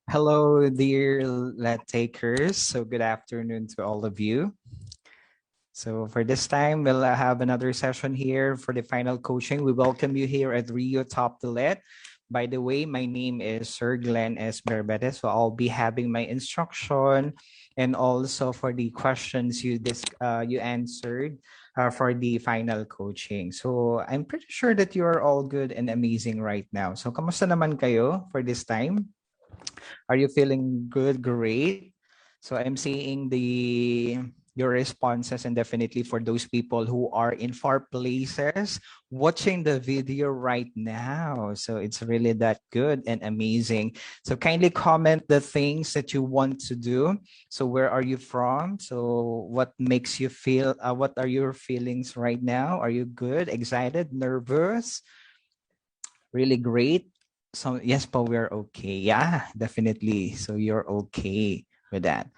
Hello, dear let takers. So good afternoon to all of you. So for this time, we'll have another session here for the final coaching. We welcome you here at REO Top The LET. By the way, my name is Sir Glen Mirabete. So I'll be having my instruction and also for the questions you answered for the final coaching. So I'm pretty sure that you are all good and amazing right now. So kamusta naman kayo for this time? Are you feeling good? Great. So I'm seeing the your responses, and definitely for those people who are in far places watching the video right now. So it's really that good and amazing. So kindly comment the things that you want to do. So where are you from? So what makes you feel what are your feelings right now? Are you good, excited, nervous? Really great. So yes, but we're okay. Yeah, definitely. So you're okay with that.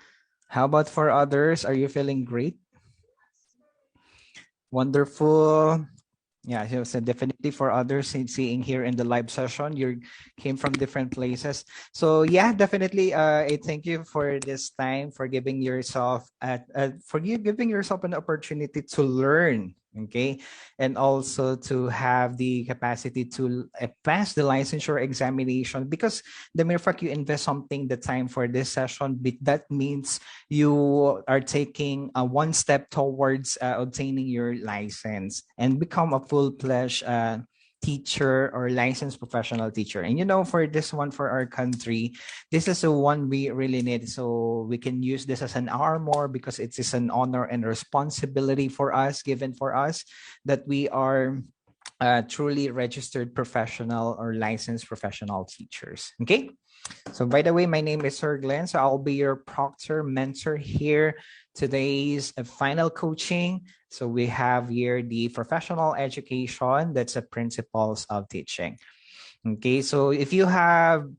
How about for others? Are you feeling great? Wonderful. Yeah, so definitely for others seeing here in the live session, you came from different places. So yeah, definitely. I thank you for this time for giving yourself giving yourself an opportunity to learn. Okay, and also to have the capacity to pass the licensure examination, because the mere fact you invest something the time for this session, that means you are taking one step towards obtaining your license and become a full-fledged teacher or licensed professional teacher. And for this one, for our country, this is the one we really need. So we can use this as an armor, because it is an honor and responsibility for us, given for us, that we are truly registered professional or licensed professional teachers. Okay. So by the way, my name is Sir Glenn. So I'll be your proctor mentor here. Today's final coaching. So we have here the professional education. That's the principles of teaching. Okay. So if you have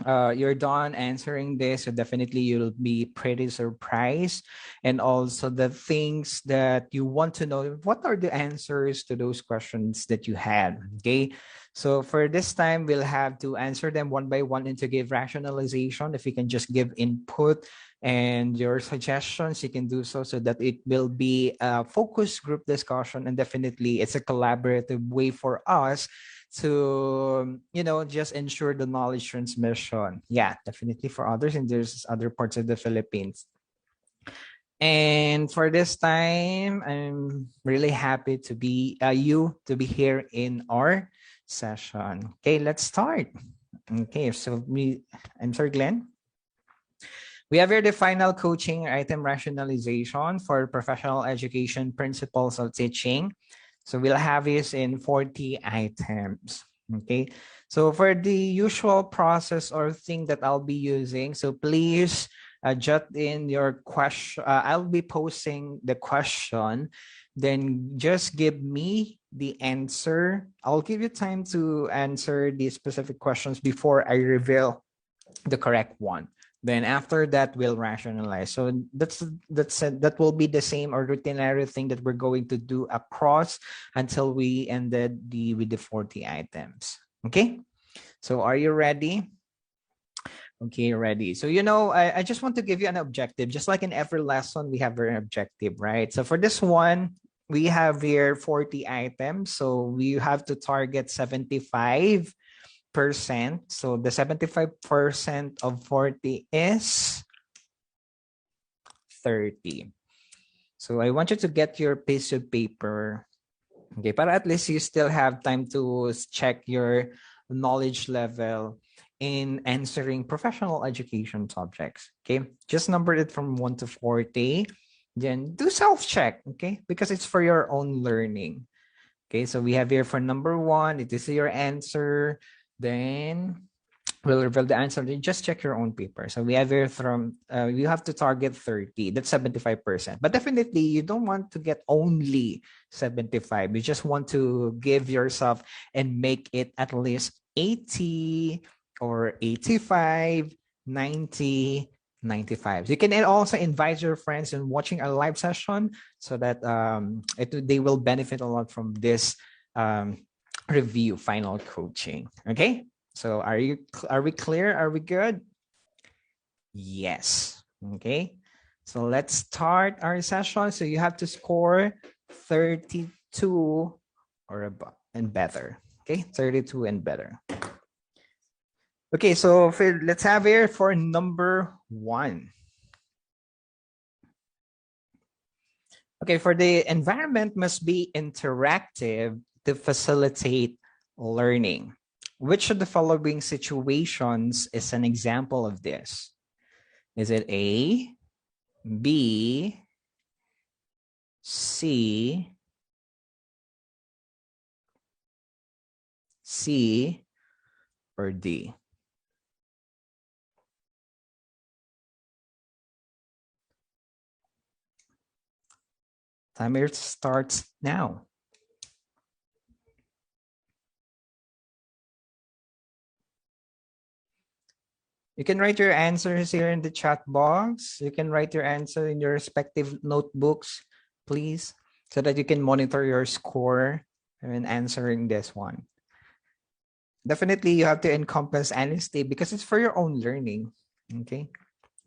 you're done answering this, so definitely you'll be pretty surprised. And also the things that you want to know, what are the answers to those questions that you had? Okay. So for this time, we'll have to answer them one by one and to give rationalization. If you can just give input and your suggestions, you can do so that it will be a focus group discussion. And definitely it's a collaborative way for us to just ensure the knowledge transmission. Yeah, definitely for others, and there's other parts of the Philippines. And for this time, I'm really happy to be here in our session. Okay, let's start. Okay, so I'm sorry, Glenn. We have here the final coaching item rationalization for professional education principles of teaching. So we'll have this in 40 items. Okay. So for the usual process or thing that I'll be using, so please jot in your question. I'll be posting the question. Then just give me the answer. I'll give you time to answer the specific questions before I reveal the correct one. Then after that, we'll rationalize. So that will be the same or routinary thing that we're going to do across until we ended with the 40 items. Okay. So are you ready? Okay, ready. So I just want to give you an objective. Just like in every lesson, we have an objective, right? So for this one, we have here 40 items. So we have to target 75%. So the 75% of 40 is 30. So I want you to get your piece of paper. Okay, but at least you still have time to check your knowledge level in answering professional education subjects. Okay, just number it from 1 to 40. Then do self-check, okay, because it's for your own learning. Okay, so we have here for number 1, it is your answer. Then we'll reveal the answer. Just check your own paper. So we have here from you have to target 30. That's 75%. But definitely you don't want to get only 75. You just want to give yourself and make it at least 80 or 85, 90, 95. You can also invite your friends in watching our live session so that they will benefit a lot from this review final coaching. Okay, so are we clear? Are we good? Yes. Okay. So let's start our session. So you have to score 32 or above and better. Okay, 32 and better. Okay, so let's have here for number 1. Okay, for the environment must be interactive to facilitate learning. Which of the following situations is an example of this? Is it A, B, C, or D? Timer starts now. You can write your answers here in the chat box. You can write your answer in your respective notebooks, please, so that you can monitor your score when answering this one. Definitely, you have to encompass honesty because it's for your own learning. Okay.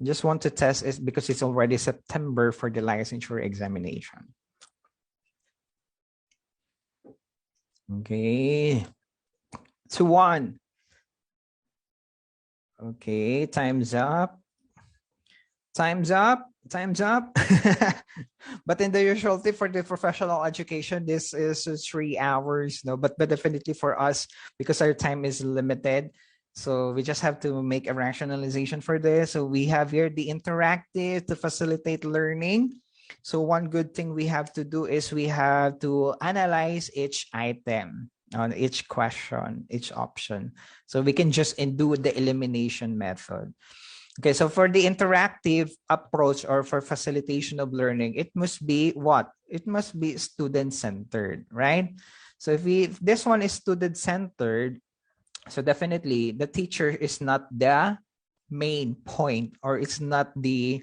Just want to test it because it's already September for the licensure examination. Okay. 2-1. Okay, time's up. Time's up. Time's up. But in the usuality for the professional education, this is 3 hours. No, but definitely for us, because our time is limited, so we just have to make a rationalization for this. So we have here the interactive to facilitate learning. So one good thing we have to do is we have to analyze each item on each question, each option. So we can just do the elimination method. Okay, so for the interactive approach or for facilitation of learning, it must be what? It must be student-centered, right? So if this one is student-centered, so definitely the teacher is not the main point, or it's not the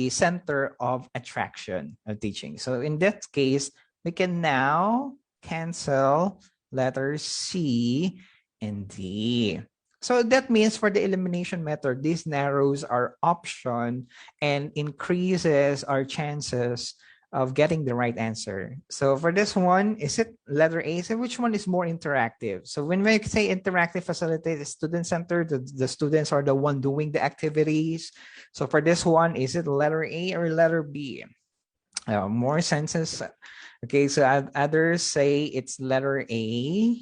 center of attraction of teaching. So in that case, we can now cancel letters C and D. So that means for the elimination method, this narrows our option and increases our chances of getting the right answer. So for this one, is it letter A? So which one is more interactive? So when we say interactive facilitate, student centered, the students are the one doing the activities. So for this one, is it letter A or letter B? More senses. Okay, so others say it's letter A,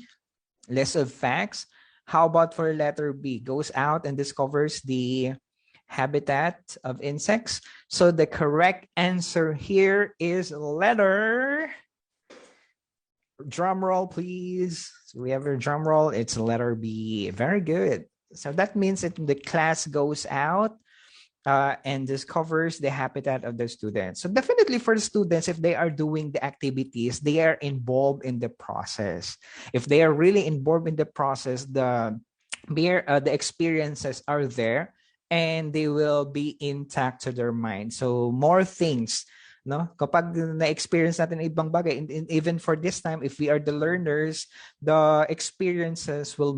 list of facts. How about for letter B? Goes out and discovers the habitat of insects. So the correct answer here is letter. Drum roll, please. So we have a drum roll. It's letter B. Very good. So that means that the class goes out and discovers the habitat of the students. So definitely for the students, if they are doing the activities, they are involved in the process. If they are really involved in the process, the experiences are there and they will be intact to their mind. So more things, no? Kapag na-experience natin ibang bagay, and even for this time, if we are the learners, the experiences will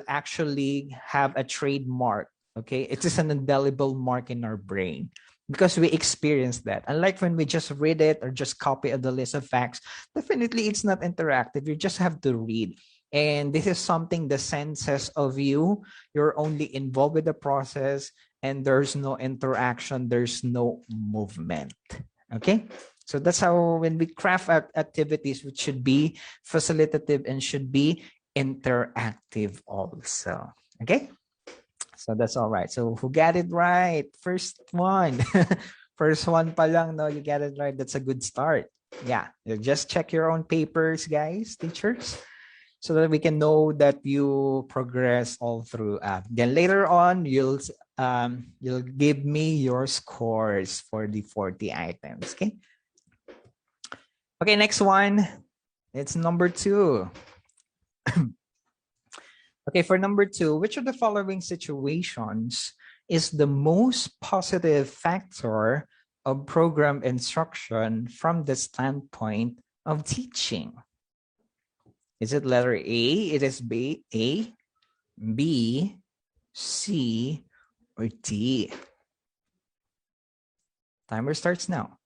actually have a trademark. Okay, it is an indelible mark in our brain because we experience that. Unlike when we just read it or just copy the list of facts, definitely it's not interactive. You just have to read. And this is something the senses of you. You're only involved with the process and there's no interaction, there's no movement. Okay, so that's how when we craft activities, which should be facilitative and should be interactive also. Okay. So that's all right. So who got it right? First one. First one pa lang, no? You get it right. That's a good start. Yeah. You just check your own papers, guys, teachers, so that we can know that you progress all through. Then later on, you'll give me your scores for the 40 items. Okay. Okay, next one. It's number 2. Okay, for number 2, which of the following situations is the most positive factor of program instruction from the standpoint of teaching? Is it letter A? It is B, A, B, C, or D? Timer starts now.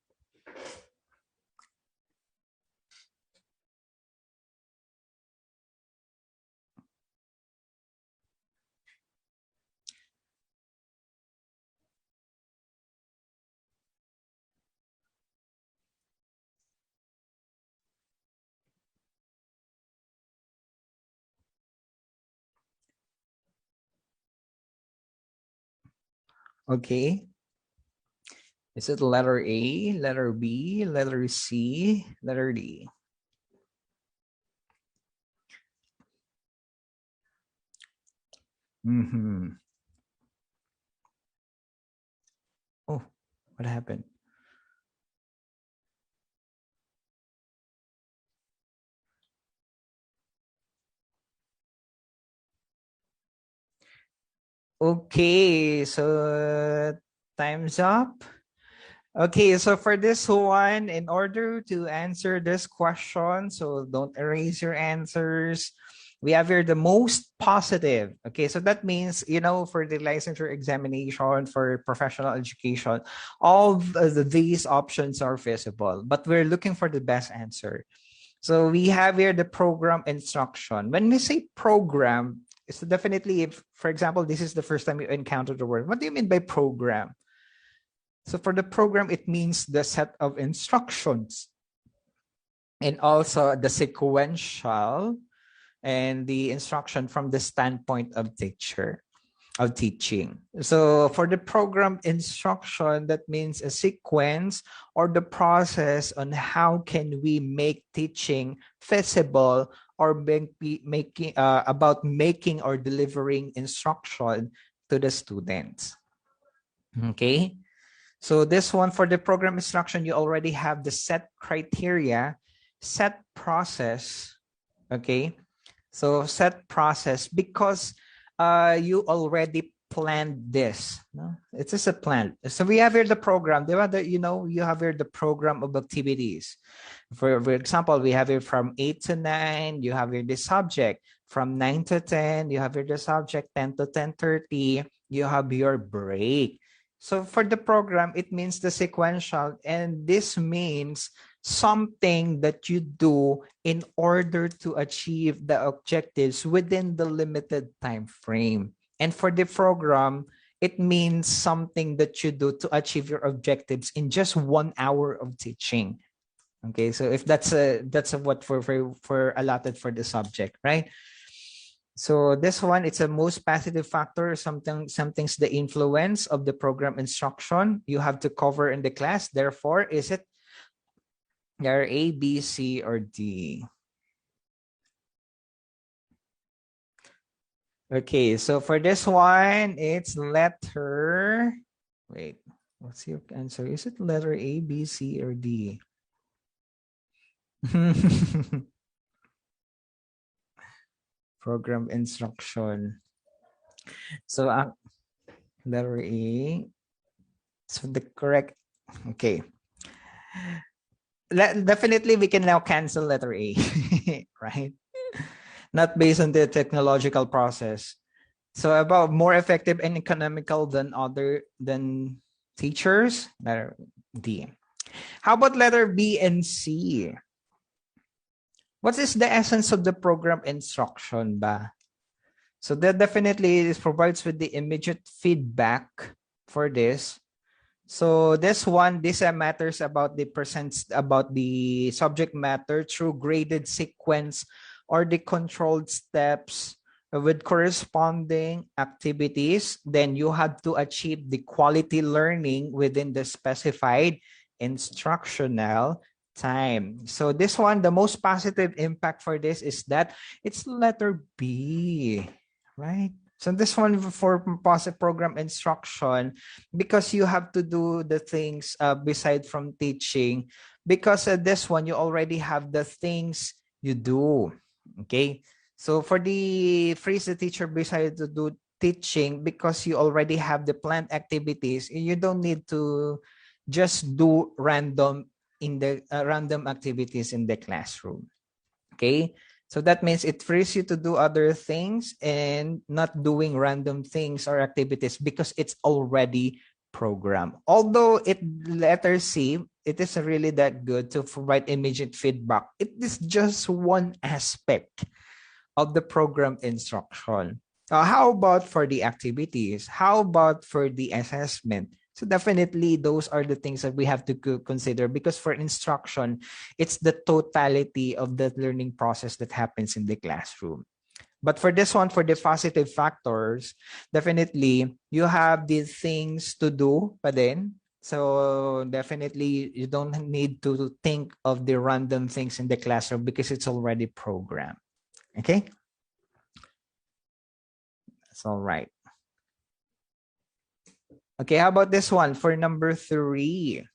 Okay. Is it letter A, letter B, letter C, letter D? Mm-hmm. Oh, what happened? Okay, so time's up. Okay, so for this one, in order to answer this question, so don't erase your answers. We have here the most positive. Okay, so that means, you know, for the licensure examination, for professional education, all of these options are feasible, but we're looking for the best answer. So we have here the program instruction. When we say program, it's definitely, if, for example, this is the first time you encounter the word, what do you mean by program? So for the program, it means the set of instructions and also the sequential and the instruction from the standpoint of teaching. So for the program instruction, that means a sequence or the process on how can we make teaching feasible or making or delivering instruction to the students. Okay. So this one, for the program instruction, you already have the set criteria, set process. Okay. So set process, because you already planned this. No? It's just a plan. So we have here the program. You have here the program of activities. For example, we have here from 8 to 9, you have here the subject. From 9 to 10, you have here the subject. 10 to 10:30, you have your break. So for the program, it means the sequential, and this means something that you do in order to achieve the objectives within the limited time frame. And for the program, it means something that you do to achieve your objectives in just 1 hour of teaching. Okay, so if that's what for allotted for the subject, right? So this one, it's a most positive factor. Something's the influence of the program instruction you have to cover in the class. Therefore, is it there A, B, C, or D? Okay, so for this one, it's letter. Wait, what's your answer? Is it letter A, B, C, or D? Program instruction. So letter A. So the correct. Okay. Definitely, we can now cancel letter A, right? Not based on the technological process. So about more effective and economical than teachers, letter D. How about letter B and C? What is the essence of the program instruction ba? So that definitely is provides with the immediate feedback for this. So this matters about the subject matter through graded sequence or the controlled steps with corresponding activities. Then you have to achieve the quality learning within the specified instructional time. So this one, the most positive impact for this is that it's letter B, right? So this one for positive program instruction, because you have to do the things beside from teaching, because this one you already have the things you do. Okay, so for the freeze the teacher beside to do teaching, because you already have the planned activities, you don't need to just do random activities in the classroom. Okay, So that means it frees you to do other things and not doing random things or activities because it's already programmed. Although letter C, it is really that good to provide immediate feedback. It is just one aspect of the program instruction. How about for the activities? How about for the assessment? So definitely those are the things that we have to consider because for instruction, it's the totality of the learning process that happens in the classroom. But for this one, for the positive factors, definitely you have these things to do pa din. So definitely you don't need to think of the random things in the classroom because it's already programmed. Okay? That's all right. Okay, how about this one for number 3?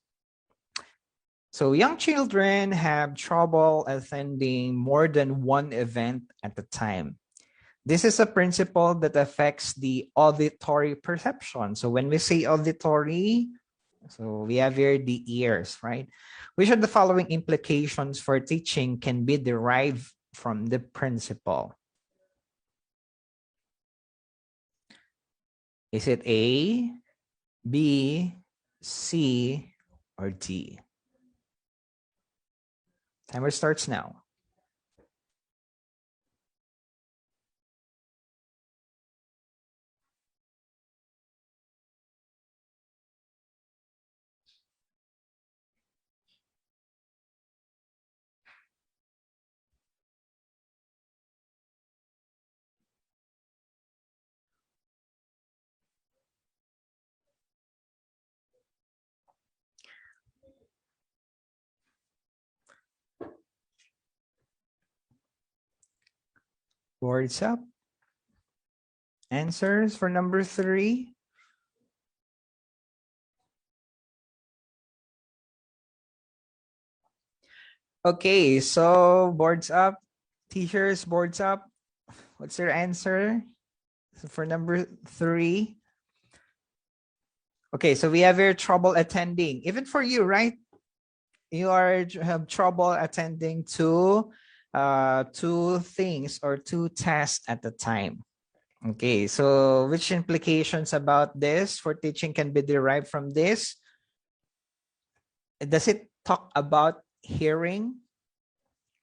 So young children have trouble attending more than one event at a time. This is a principle that affects the auditory perception. So when we say auditory, so we have here the ears, right? Which of the following implications for teaching can be derived from the principle? Is it A, B, C, or D? Timer starts now. Boards up. Answers for number 3? Okay, so boards up. Teachers, boards up. What's your answer for number 3? Okay, so we have your trouble attending. Even for you, right? You have trouble attending to two things or two tasks at a time. Okay, so which implications about this for teaching can be derived from this? Does it talk about hearing?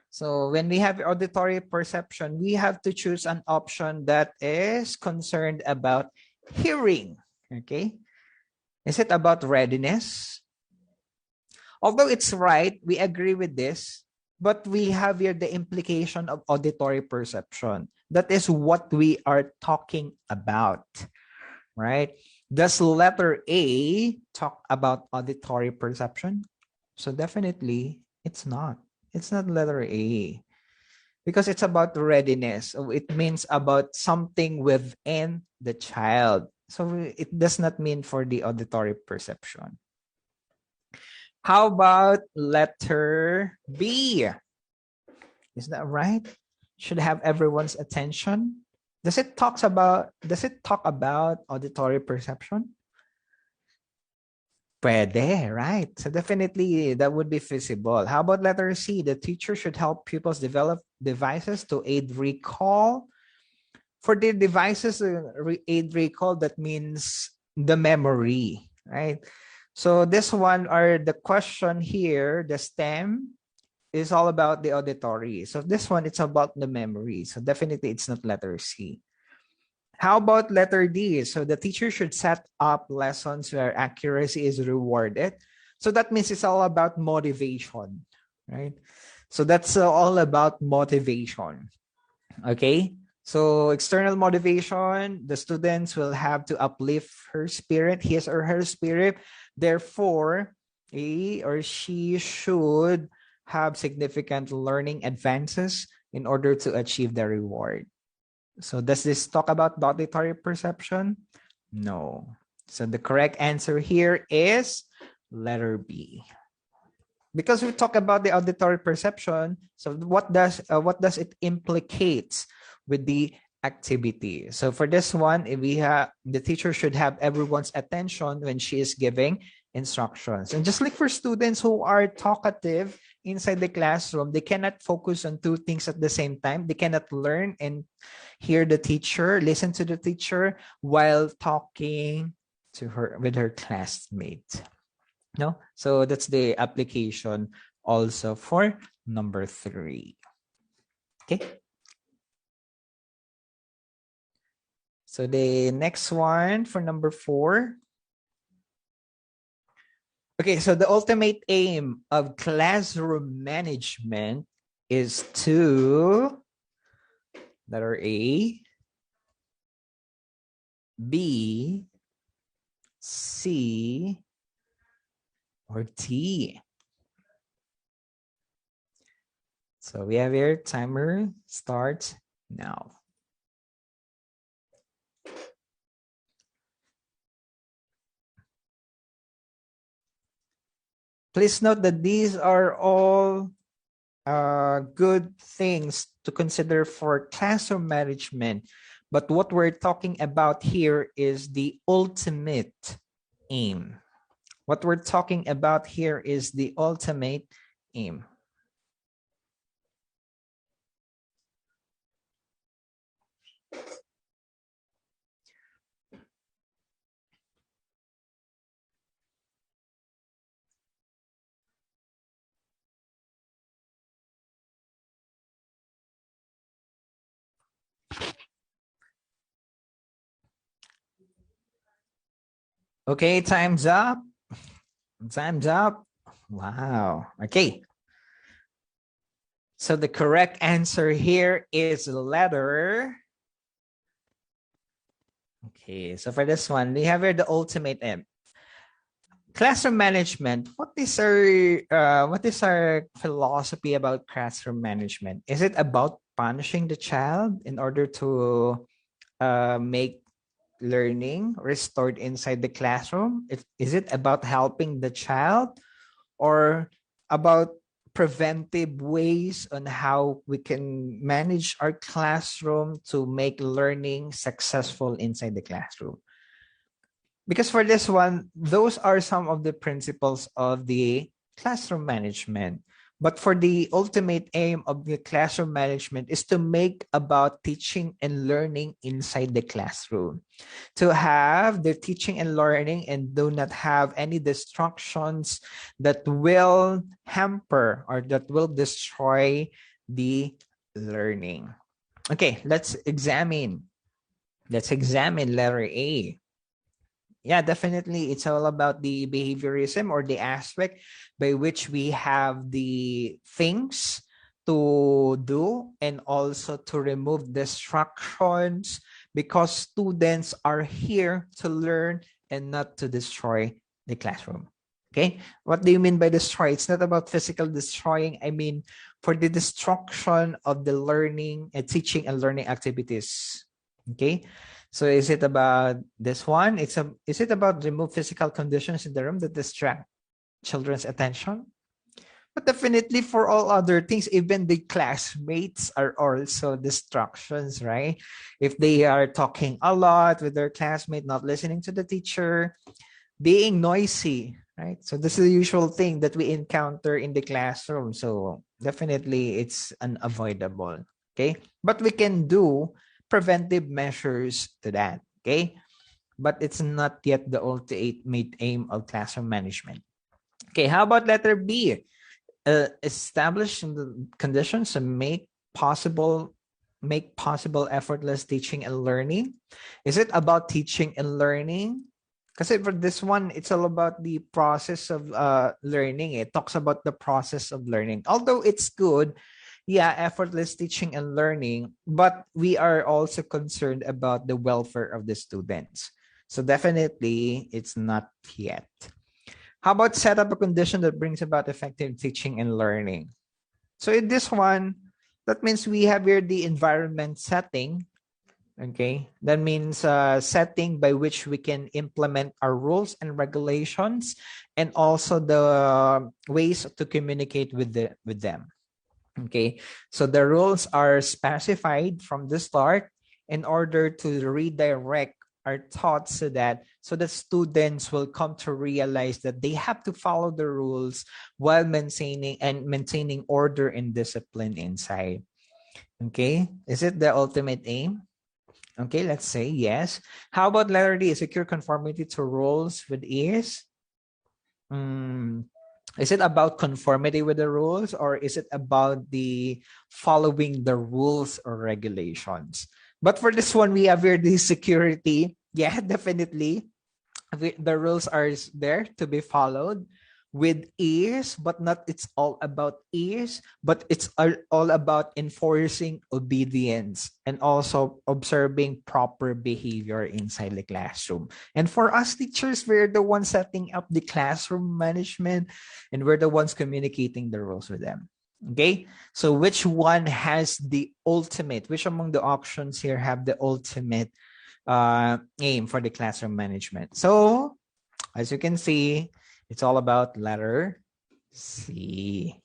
So when we have auditory perception, we have to choose an option that is concerned about hearing. Okay. Is it about readiness? Although it's right, we agree with this, but we have here the implication of auditory perception. That is what we are talking about, right? Does letter A talk about auditory perception? So definitely it's not. It's not letter A because it's about readiness. So it means about something within the child. So it does not mean for the auditory perception. How about letter B? Is that right? Should have everyone's attention. Does it talk about auditory perception? Pwede, right? So definitely that would be feasible. How about letter C? The teacher should help pupils develop devices to aid recall. For the devices aid recall, that means the memory, right? So this one, or the question here, the STEM is all about the auditory. So this one, it's about the memory. So definitely it's not letter C. How about letter D? So the teacher should set up lessons where accuracy is rewarded. So that means it's all about motivation, right? So that's all about motivation. Okay. So external motivation, the students will have to uplift his or her spirit. Therefore, he or she should have significant learning advances in order to achieve the reward. So does this talk about auditory perception? No. So the correct answer here is letter B. Because we talk about the auditory perception, so what does it implicates with the activity? So for this one, the teacher should have everyone's attention when she is giving instructions. And just like for students who are talkative inside the classroom, they cannot focus on two things at the same time. They cannot learn and hear the teacher, listen to the teacher while talking to her with her classmates. No, so that's the application also for number 3. Okay. So the next one for number 4. Okay, so the ultimate aim of classroom management is to letter A, B, C, or T. So we have here timer starts now. Please note that these are all good things to consider for classroom management. But what we're talking about here is the ultimate aim. What we're talking about here is the ultimate aim. Okay, time's up. Time's up. Wow. Okay. So the correct answer here is letter. Okay, so for this one, we have here the ultimate aim. Classroom management. What is our philosophy about classroom management? Is it about punishing the child in order to make learning restored inside the classroom? Is it about helping the child, or about preventive ways on how we can manage our classroom to make learning successful inside the classroom? Because for this one, those are some of the principles of the classroom management. But for the ultimate aim of the classroom management is to make about teaching and learning inside the classroom. To have the teaching and learning and do not have any distractions that will hamper or that will destroy the learning. Okay, let's examine. Let's examine letter A. Yeah, definitely. It's all about the behaviorism or the aspect by which we have the things to do and also to remove distractions, because students are here to learn and not to destroy the classroom. Okay, what do you mean by destroy? It's not about physical destroying. I mean for the destruction of the learning and teaching and learning activities. Okay. So is it about this one? Is it about remove physical conditions in the room that distract children's attention? But definitely for all other things, even the classmates are also distractions, right? If they are talking a lot with their classmate, not listening to the teacher, being noisy, right? So this is the usual thing that we encounter in the classroom. So definitely it's unavoidable, okay? But we can do preventive measures to that, okay? But it's not yet the ultimate aim of classroom management. Okay, how about letter B? Establish the conditions to make possible effortless teaching and learning. Is it about teaching and learning? Because for this one, it's all about the process of learning. It talks about the process of learning. Although it's good, yeah, effortless teaching and learning, but we are also concerned about the welfare of the students. So definitely it's not yet. How about set up a condition that brings about effective teaching and learning? So in this one, that means we have here the environment setting. Okay, that means setting by which we can implement our rules and regulations, and also the ways to communicate with them. Okay, so the rules are specified from the start in order to redirect are taught so that students will come to realize that they have to follow the rules while maintaining order and discipline inside. Okay, is it the ultimate aim? Okay, let's say yes. How about letter D? Secure conformity to rules with ease. Is it about conformity with the rules, or is it about the following the rules or regulations? But for this one, we have here the security. Yeah, definitely. The rules are there to be followed with ease, but not it's all about ease, but it's all about enforcing obedience and also observing proper behavior inside the classroom. And for us teachers, we're the ones setting up the classroom management, and we're the ones communicating the rules with them. Okay, so which one has the ultimate, which among the options here have the ultimate aim for the classroom management? So as you can see, it's all about letter C.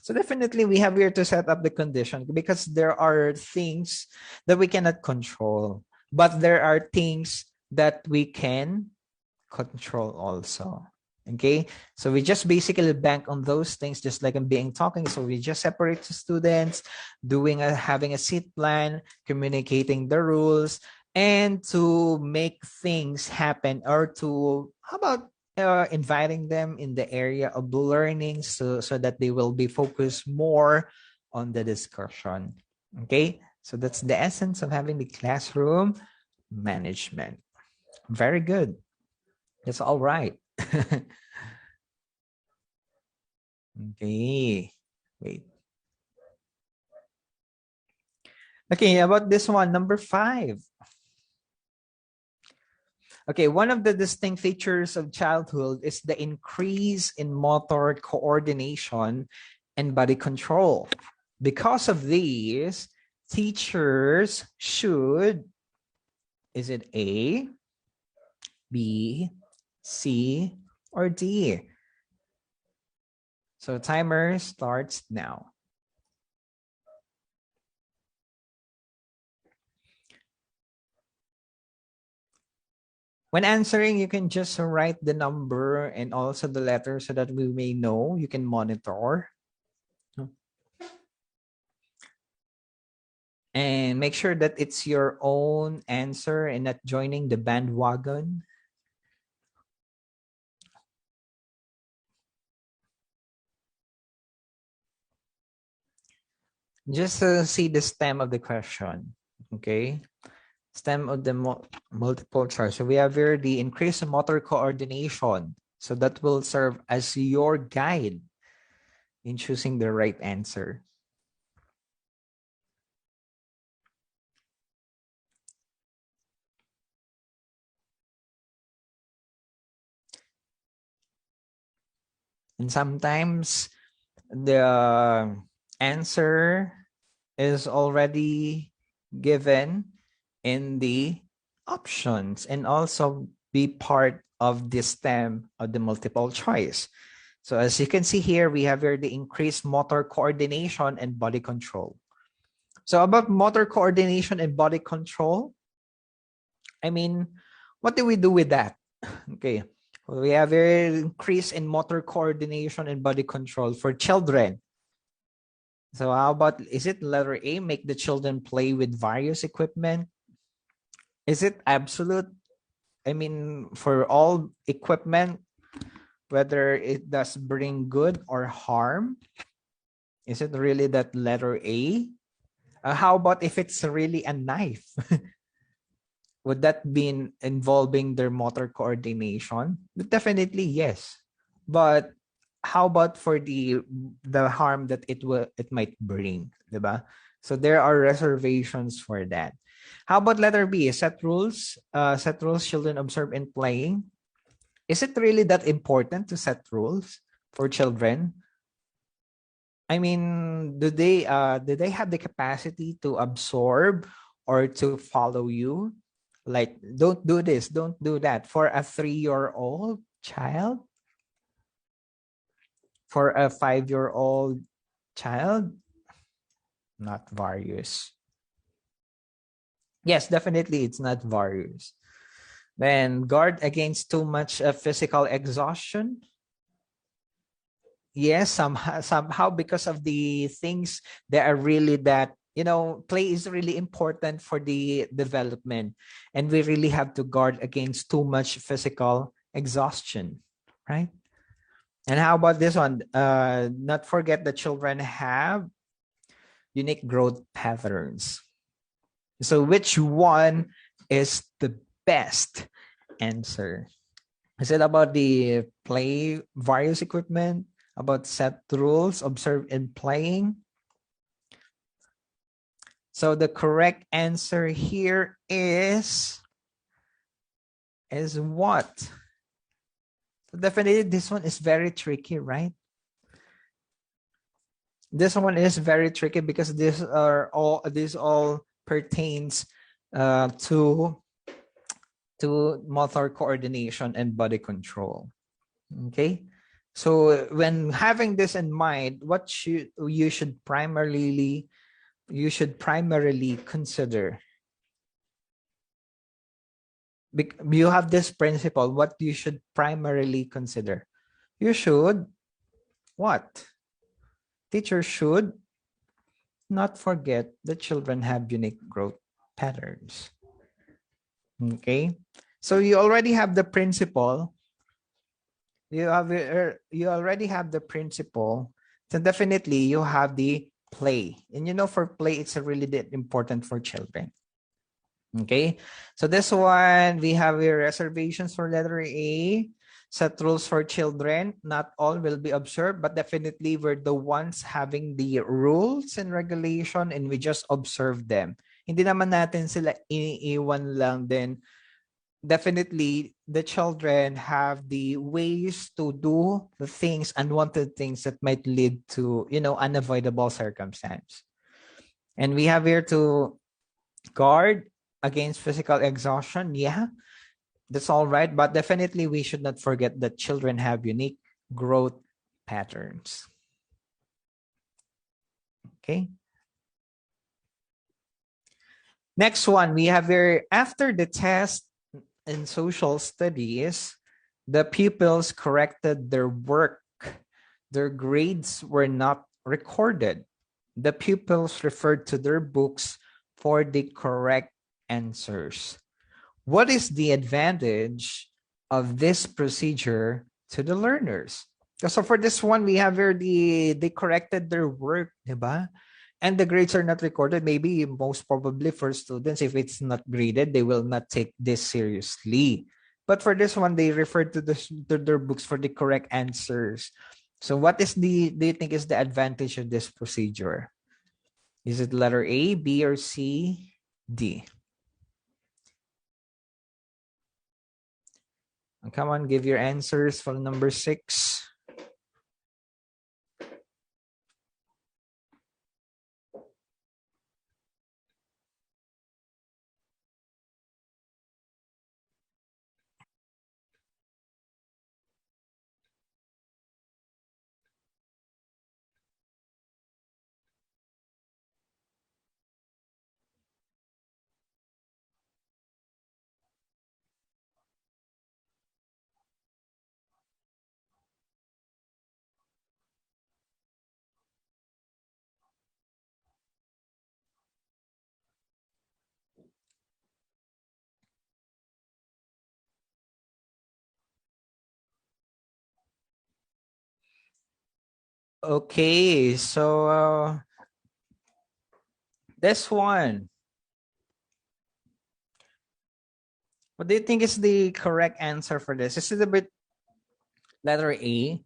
So definitely we have here to set up the condition, because there are things that we cannot control, but there are things that we can control also. Okay, so we just basically bank on those things, just like I'm being talking. So we just separate the students, having a seat plan, communicating the rules, and to make things happen, or to how about inviting them in the area of learning, so that they will be focused more on the discussion. Okay, so that's the essence of having the classroom management. Very good. That's all right. Okay, wait. Okay, about this one, number 5. Okay, one of the distinct features of childhood is the increase in motor coordination and body control. Because of these, teachers should, is it A, B, C, or D? So timer starts now. When answering, you can just write the number and also the letter so that we may know. You can monitor. And make sure that it's your own answer and not joining the bandwagon. Just see the stem of the question. Okay. Stem of the multiple choice. So we have here the increase in motor coordination. So that will serve as your guide in choosing the right answer. And sometimes the answer is already given in the options and also be part of the stem of the multiple choice. So as you can see here, we have here the increased motor coordination and body control. So about motor coordination and body control, I mean, what do we do with that? Okay, we have an increase in motor coordination and body control for children. So how about, is it letter A, make the children play with various equipment? Is it absolute? I mean, for all equipment, whether it does bring good or harm? Is it really that letter A? How about if it's really a knife? Would that be involving their motor coordination? Definitely yes. But how about for the harm that it might bring, diba? So there are reservations for that. How about letter B? Set rules. Set rules children observe in playing. Is it really that important to set rules for children? I mean, do they have the capacity to absorb or to follow you? Like, don't do this, don't do that. For a 3-year-old child? For a 5-year-old child? Not various. Yes, definitely it's not various. Then guard against too much physical exhaustion. Yes, somehow because of the things that are really that, play is really important for the development, and we really have to guard against too much physical exhaustion, right? And how about this one? Not forget that children have unique growth patterns. So which one is the best answer? Is it about the play various equipment, about set rules observed in playing? So the correct answer here is what? So definitely this one is very tricky, right? This one is very tricky because these all pertains to motor coordination and body control. Okay, so when having this in mind, what you should primarily consider. You have this principle. What you should primarily consider? You should what? Teachers should not forget that children have unique growth patterns. Okay, so you already have the principle. You already have the principle. So definitely you have the play, and for play it's really important for children. Okay, so this one we have your reservations for letter A. Set rules for children. Not all will be observed, but definitely we're the ones having the rules and regulation, and we just observe them. Hindi naman natin sila iniiwan lang din. Definitely the children have the ways to do the things, unwanted things that might lead to, unavoidable circumstance. And we have here to guard against physical exhaustion. Yeah, that's all right. But definitely we should not forget that children have unique growth patterns. Okay. Next one, we have here, after the test in social studies, the pupils corrected their work. Their grades were not recorded. The pupils referred to their books for the correct answers. What is the advantage of this procedure to the learners? So for this one, we have here they corrected their work, diba? And the grades are not recorded. Maybe most probably for students, if it's not graded, they will not take this seriously. But for this one, they referred to their books for the correct answers. So what do you think is the advantage of this procedure? Is it letter A, B, or C, D? Come on, give your answers for number 6. Okay, so this one. What do you think is the correct answer for this? Is it a bit letter A?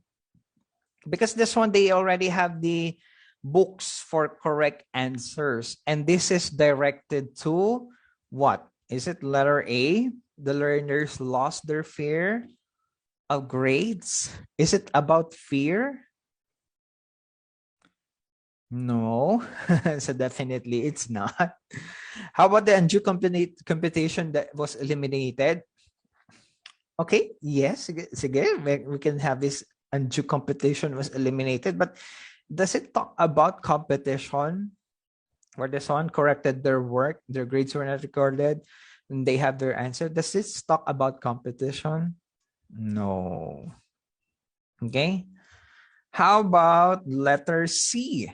Because this one, they already have the books for correct answers. And this is directed to what? Is it letter A? The learners lost their fear of grades? Is it about fear? No. So definitely it's not. How about the undue competition that was eliminated? Okay, yes, sige, we can have this undue competition was eliminated, but does it talk about competition where the son corrected their work, their grades were not recorded? and they have their answer. Does this talk about competition? No. Okay. How about letter C?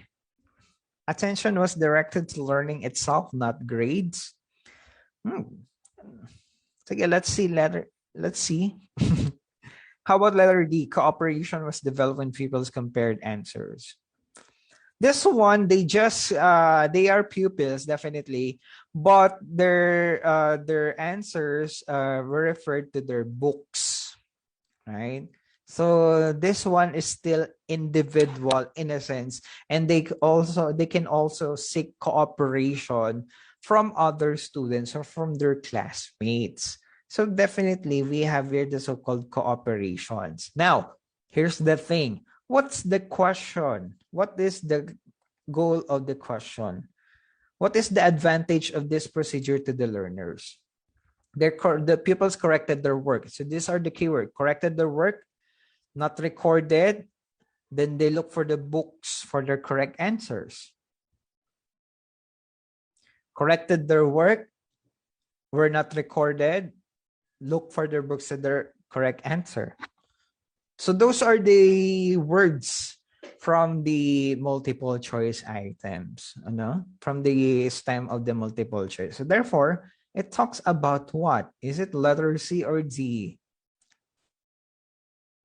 Attention was directed to learning itself, not grades. Okay, let's see. How about letter D? Cooperation was developed when pupils compared answers. This one, they are pupils definitely, but their answers were referred to their books, right? So this one is still individual in a sense, and they can also seek cooperation from other students or from their classmates. So definitely we have here the so-called cooperations. Now, here's the thing. What's the question? What is the goal of the question? What is the advantage of this procedure to the learners? The pupils corrected their work. So these are the keyword. Corrected their work, not recorded. Then they look for the books for their correct answers. Corrected their work, were not recorded. Look for their books and their correct answer. So those are the words from the multiple choice items, from the stem of the multiple choice. So therefore, it talks about what? Is it letter C or D?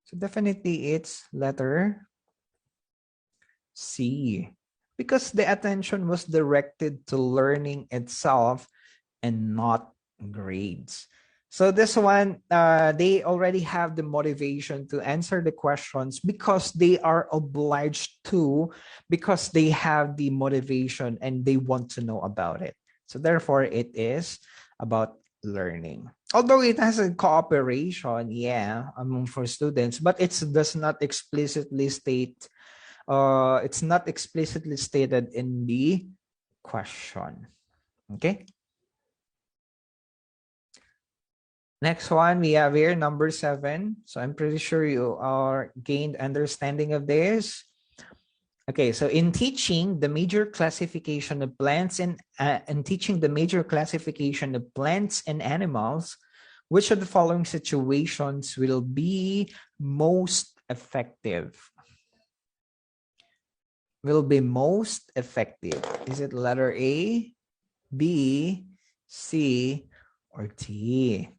So definitely it's letter C, because the attention was directed to learning itself and not grades. So this one, they already have the motivation to answer the questions because they are obliged to, because they have the motivation and they want to know about it. So therefore, it is about learning. Although it has a cooperation, for students, but it does not explicitly state, it's not explicitly stated in the question. Okay. Next one we have here, number 7. So I'm pretty sure you are gained understanding of this. Okay, so in teaching the major classification of plants and animals, which of the following situations will be most effective? Will be most effective. Is it letter A, B, C, or D?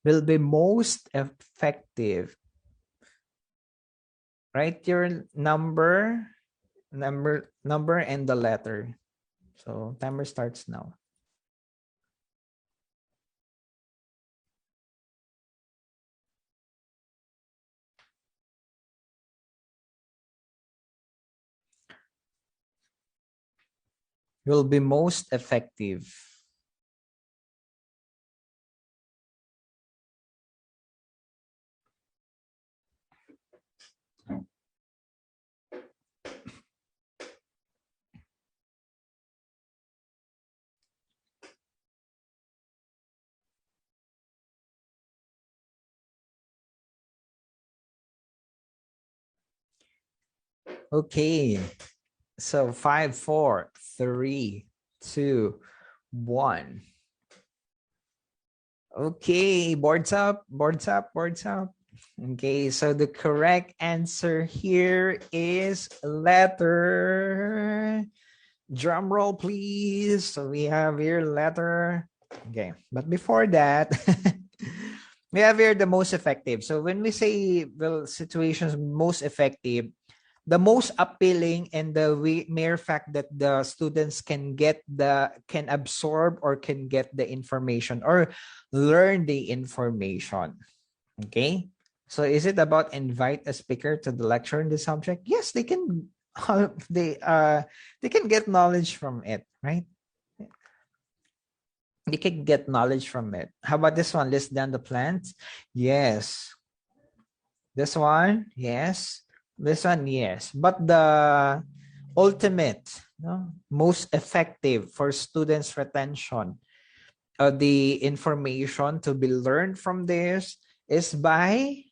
Will be most effective. Write your number and the letter. So timer starts now. Will be most effective. Okay. So 5, 4, 3, 2, 1. Okay, boards up. Okay, so the correct answer here is letter. Drum roll, please. So we have here letter. Okay, but before that, we have here the most effective. So when we say situations most effective, the most appealing and the mere fact that the students can absorb or can get the information or learn the information. Okay, so is it about invite a speaker to the lecture in the subject? Yes, they can. They can get knowledge from it, right? They can get knowledge from it. How about this one? List down the plants. Yes. This one, yes. This one, yes. But the ultimate, most effective for students' retention of the information to be learned from this is by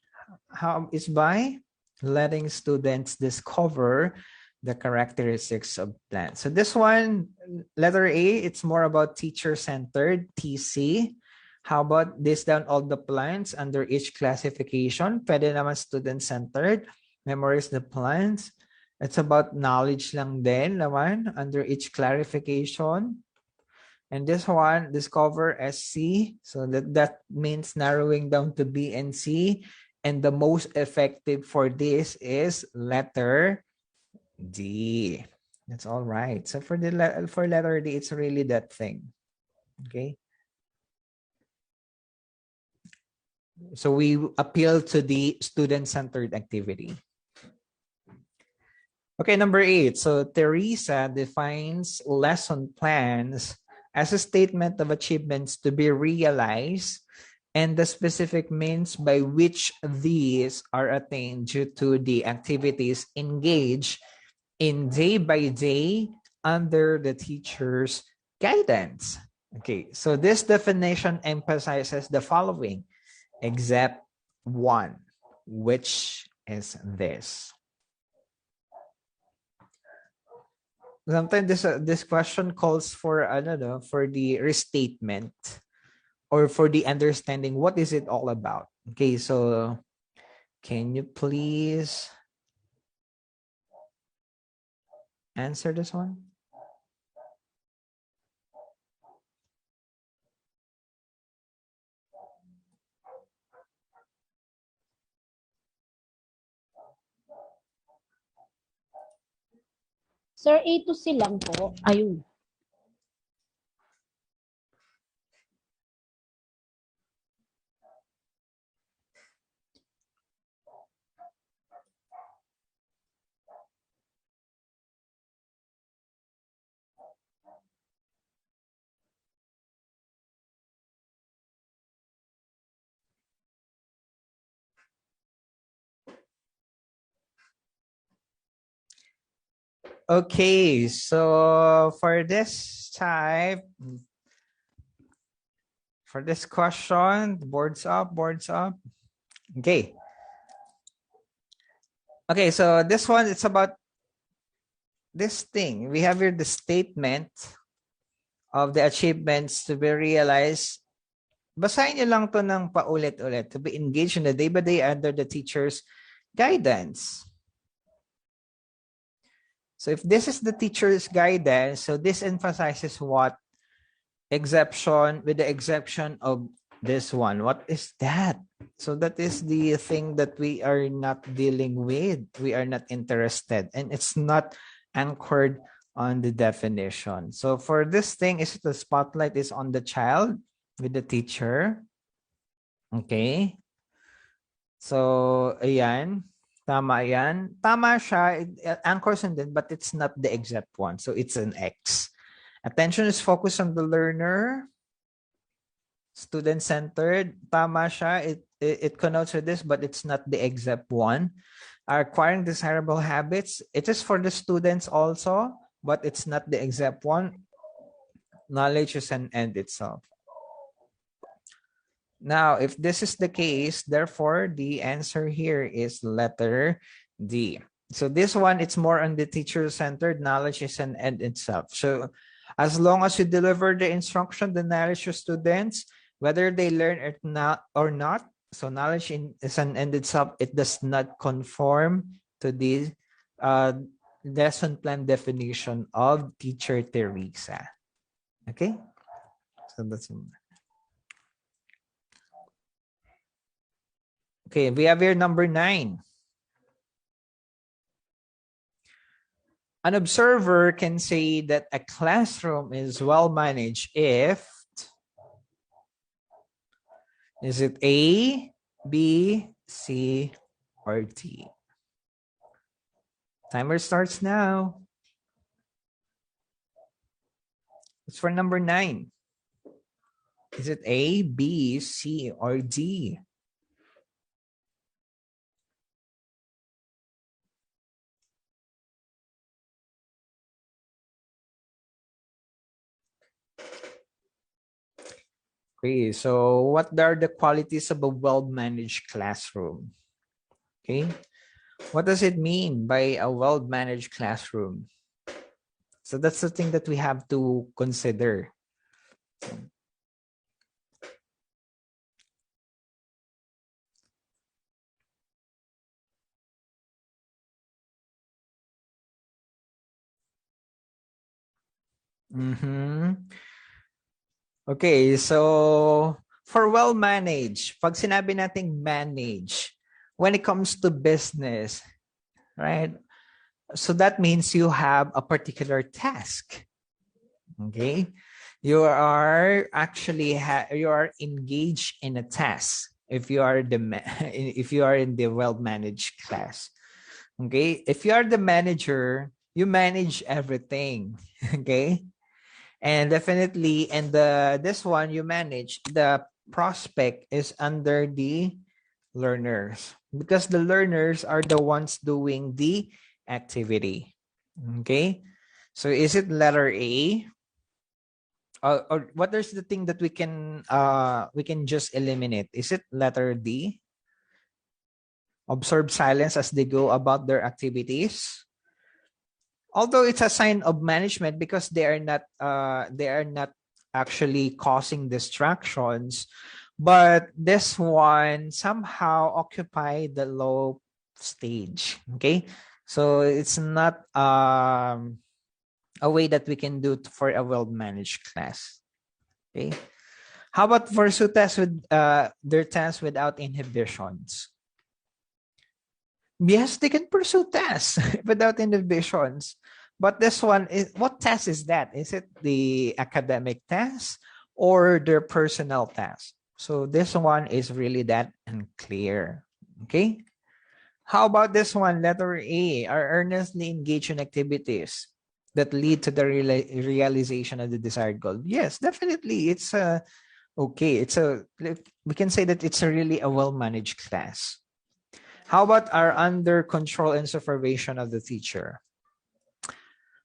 letting students discover the characteristics of plants. So this one, letter A, it's more about teacher-centered, TC. How about this down all the plants under each classification? Pwede naman student-centered. Memorize the plants. It's about knowledge lang din naman under each clarification. And this one, discover SC. So that means narrowing down to B and C. And the most effective for this is letter D. That's all right. So for letter D, it's really that thing. Okay. So we appeal to the student-centered activity. Okay, number 8. So Teresa defines lesson plans as a statement of achievements to be realized and the specific means by which these are attained due to the activities engaged in day by day under the teacher's guidance. Okay, so this definition emphasizes the following, except one, which is this. Sometimes this question calls for, I don't know, for the restatement or for the understanding what is it all about. Okay, so can you please answer this one? Sir, A to C lang po. Ayun. Okay, so for this type, for this question, boards up, boards up. Okay. Okay, so this one, it's about this thing. We have here the statement of the achievements to be realized. Basahin niyo lang to ng paulit-ulit. To be engaged in the day-by-day under the teacher's guidance. So if this is the teacher's guidance, so this emphasizes what? Exception, with the exception of this one. What is that? So that is the thing that we are not dealing with. We are not interested. And it's not anchored on the definition. So for this thing, is the spotlight is on the child with the teacher. Okay. So, ayan. Tama yan. Tama siya. It anchors on it, but it's not the exact one. So, it's an X. Attention is focused on the learner. Student-centered. Tama siya. It connotes with this, but it's not the exact one. Acquiring desirable habits. It is for the students also, but it's not the exact one. Knowledge is an end itself. Now, if this is the case, therefore, the answer here is letter D. So this one, it's more on the teacher-centered. Knowledge is an end itself. So as long as you deliver the instruction, the knowledge to students, whether they learn it or not, so knowledge is an end itself. It does not conform to the lesson plan definition of teacher Teresa. Okay? So that's okay, we have here number 9. An observer can say that a classroom is well managed if, is it A, B, C, or D? Timer starts now. It's for number 9. Is it A, B, C, or D? Okay, so what are the qualities of a well-managed classroom? Okay, What does it mean by a well-managed classroom? So that's the thing that we have to consider. Mhm. Okay, so for well-managed, pag sinabi nating manage, when it comes to business, right? So that means you have a particular task. Okay, you are actually you are engaged in a task if you are if you are in the well-managed class. Okay, if you are the manager, you manage everything. Okay, and definitely, and this one you manage, the prospect is under the learners because the learners are the ones doing the activity. Okay, so is it letter A? Or what is the thing that we can just eliminate? Is it letter D? Observe silence as they go about their activities. Although it's a sign of management because they are not actually causing distractions, but this one somehow occupy the low stage. Okay, so it's not a way that we can do for a well managed class. Okay, how about for tests with their tests without inhibitions? Yes, they can pursue tests without inhibitions. But this one is, what test is that? Is it the academic test or their personal test? So this one is really that unclear. Okay. How about this one? Letter A, are earnestly engaged in activities that lead to the realization of the desired goal. Yes, definitely. It's a okay. It's a, we can say that it's a really a well managed class. How about our under control and supervision of the teacher?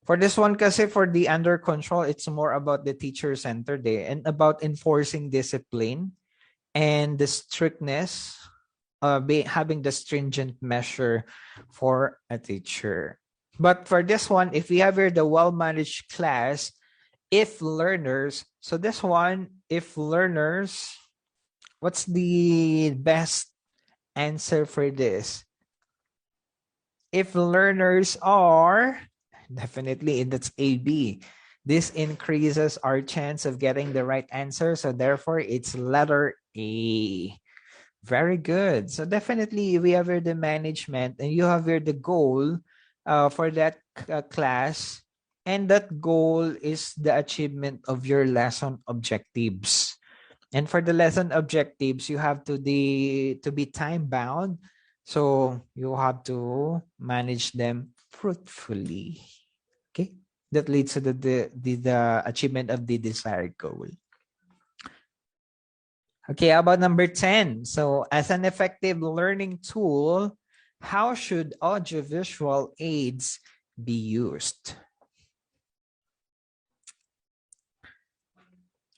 For this one, kasi for the under control, it's more about the teacher centered and about enforcing discipline and the strictness, having the stringent measure for a teacher. But for this one, if we have here the well-managed class, if learners, so this one, if learners, what's the best answer for this? If learners are, definitely that's AB. This increases our chance of getting the right answer. So therefore, it's letter A. Very good. So definitely, we have here the management, and you have here the goal for that class. And that goal is the achievement of your lesson objectives. And for the lesson objectives, you have to be time bound. So you have to manage them fruitfully. Okay. That leads to the achievement of the desired goal. Okay, how about number 10? So as an effective learning tool, how should audiovisual aids be used?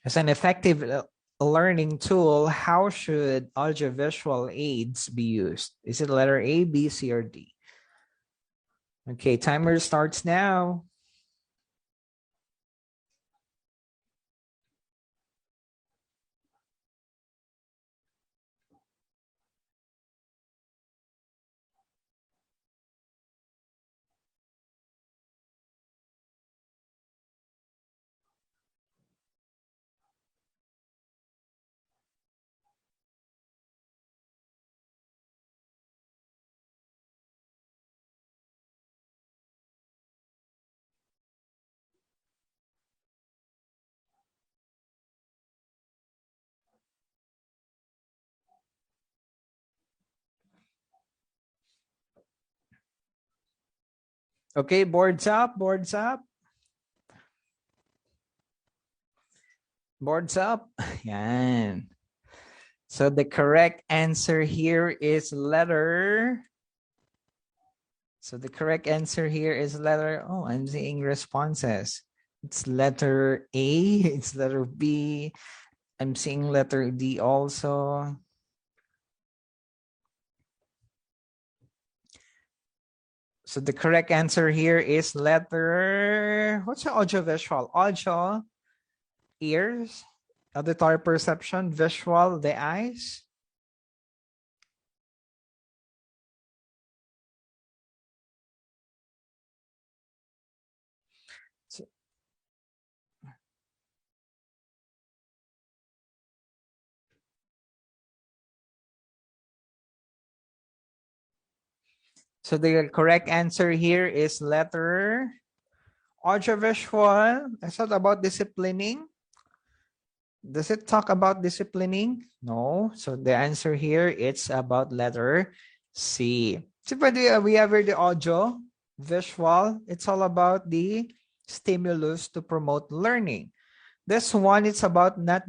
As an effective learning tool, how should audiovisual aids be used? Is it letter A, B, C, or D? Okay, timer starts now. Okay, boards up, boards up, boards up. Yan. So the correct answer here is letter. So the correct answer here is letter. Oh, I'm seeing responses. It's letter A. It's letter B. I'm seeing letter D also. So the correct answer here is letter, what's the audiovisual? Audio, ears, auditory perception, visual, the eyes. So, so the correct answer here is letter audiovisual. I thought about disciplining. Does it talk about disciplining? No. So the answer here, it's about letter C. So we have here the audio, visual. It's all about the stimulus to promote learning. This one, it's about not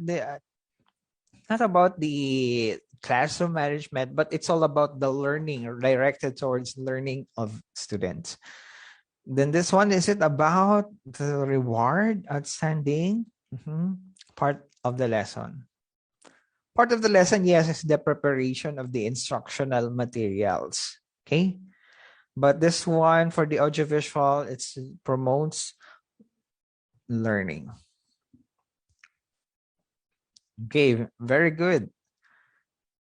about the classroom management, but it's all about the learning or directed towards learning of students. Then this one, is it about the reward, outstanding? Part of the lesson. Part of the lesson, yes, is the preparation of the instructional materials. Okay. But this one for the audiovisual, it promotes learning. Okay, very good.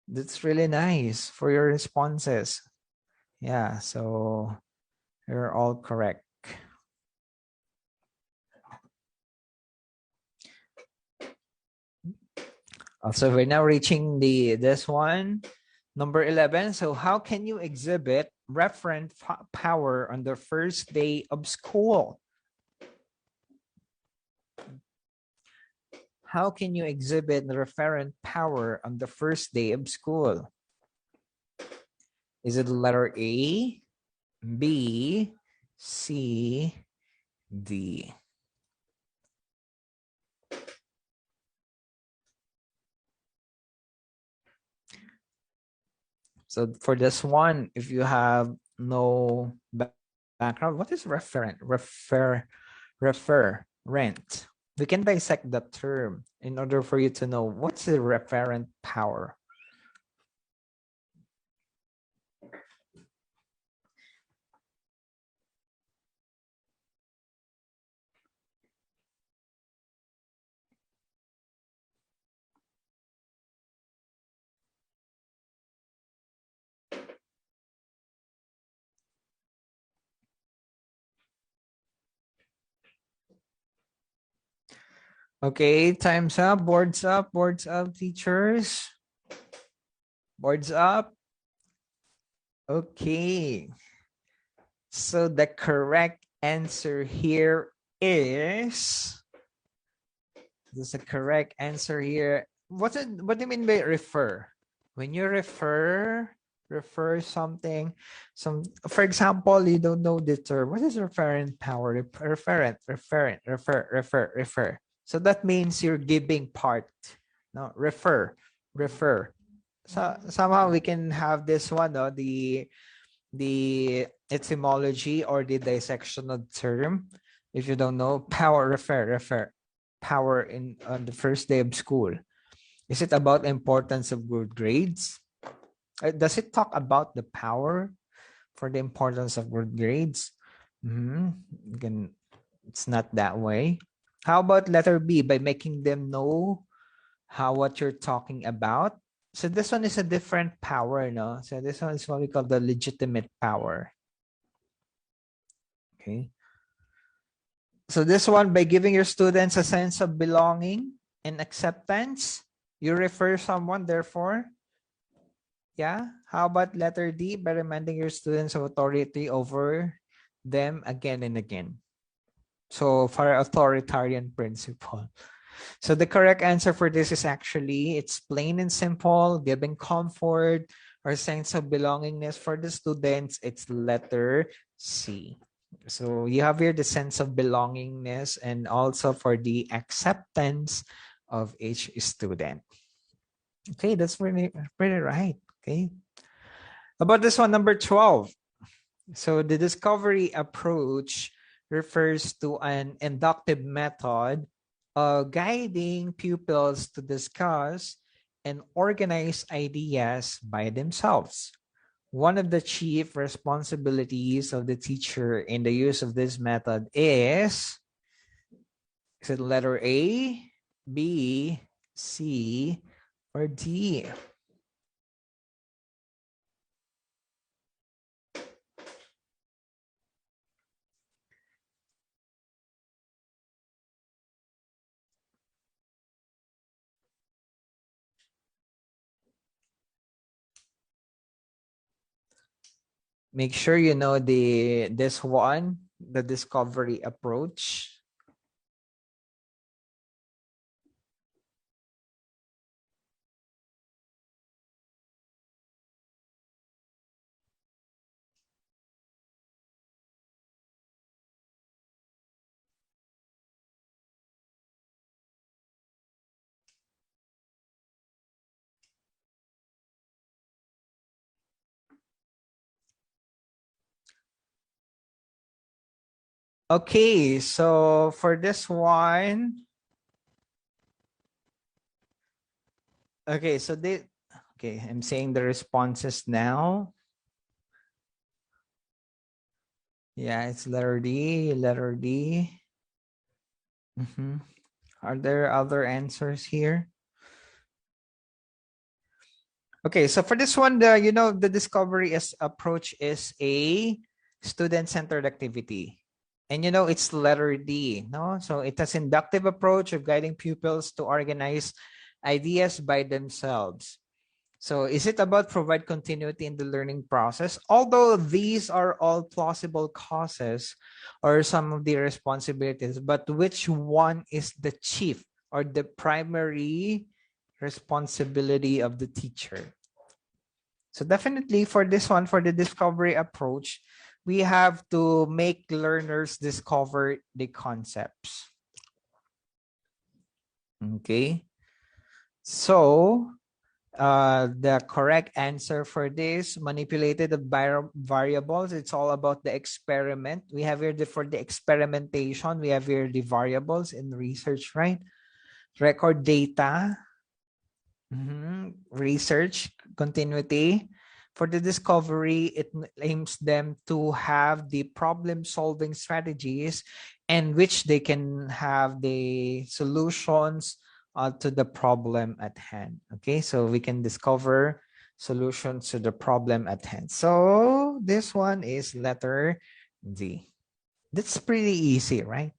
That's really nice for your responses. Yeah, so you're all correct. Also, we're now reaching this one, number 11. So how can you exhibit referent power on the first day of school? How can you exhibit referent power on the first day of school? Is it letter A, B, C, D? So for this one, if you have no background, what is referent? Referent. We can dissect that term in order for you to know what's the referent power. Okay, time's up. Boards up. Boards up, teachers. Boards up. Okay. So the correct answer here is, the correct answer here. What do you mean by refer? When you refer something, for example, you don't know the term. What is referent power? Refer. So that means you're giving part. No, refer. So somehow we can have this one, no, the etymology or the dissection of term. If you don't know, power, refer. Power on the first day of school. Is it about importance of good grades? Does it talk about the power for the importance of good grades? Again, it's not that way. How about letter B, by making them know what you're talking about? So this one is a different power, no? So this one is what we call the legitimate power. Okay. So this one, by giving your students a sense of belonging and acceptance, you refer someone, therefore. Yeah. How about letter D, by reminding your students of authority over them again and again? So for authoritarian principle. So the correct answer for this is actually, it's plain and simple, giving comfort or sense of belongingness for the students. It's letter C. So you have here the sense of belongingness and also for the acceptance of each student. Okay, that's pretty right. Okay. About this one, number 12. So the discovery approach refers to an inductive method guiding pupils to discuss and organize ideas by themselves. One of the chief responsibilities of the teacher in the use of this method is it letter A, B, C, or D? Make sure you know this one, the discovery approach. Okay, so for this one, okay, so I'm saying the responses now. Yeah, it's letter D, letter D. Are there other answers here? Okay, so for this one, the discovery approach is a student-centered activity. And it's letter D, no? So it has inductive approach of guiding pupils to organize ideas by themselves. So is it about provide continuity in the learning process? Although these are all plausible causes or some of the responsibilities, but which one is the chief or the primary responsibility of the teacher? So definitely for this one, for the discovery approach, we have to make learners discover the concepts. Okay. So the correct answer for this manipulated variables, it's all about the experiment. We have here for the experimentation, we have here the variables in research, right? Record data, research continuity. For the discovery, it aims them to have the problem solving strategies and which they can have the solutions to the problem at hand. Okay, so we can discover solutions to the problem at hand. So this one is letter D. That's pretty easy, right?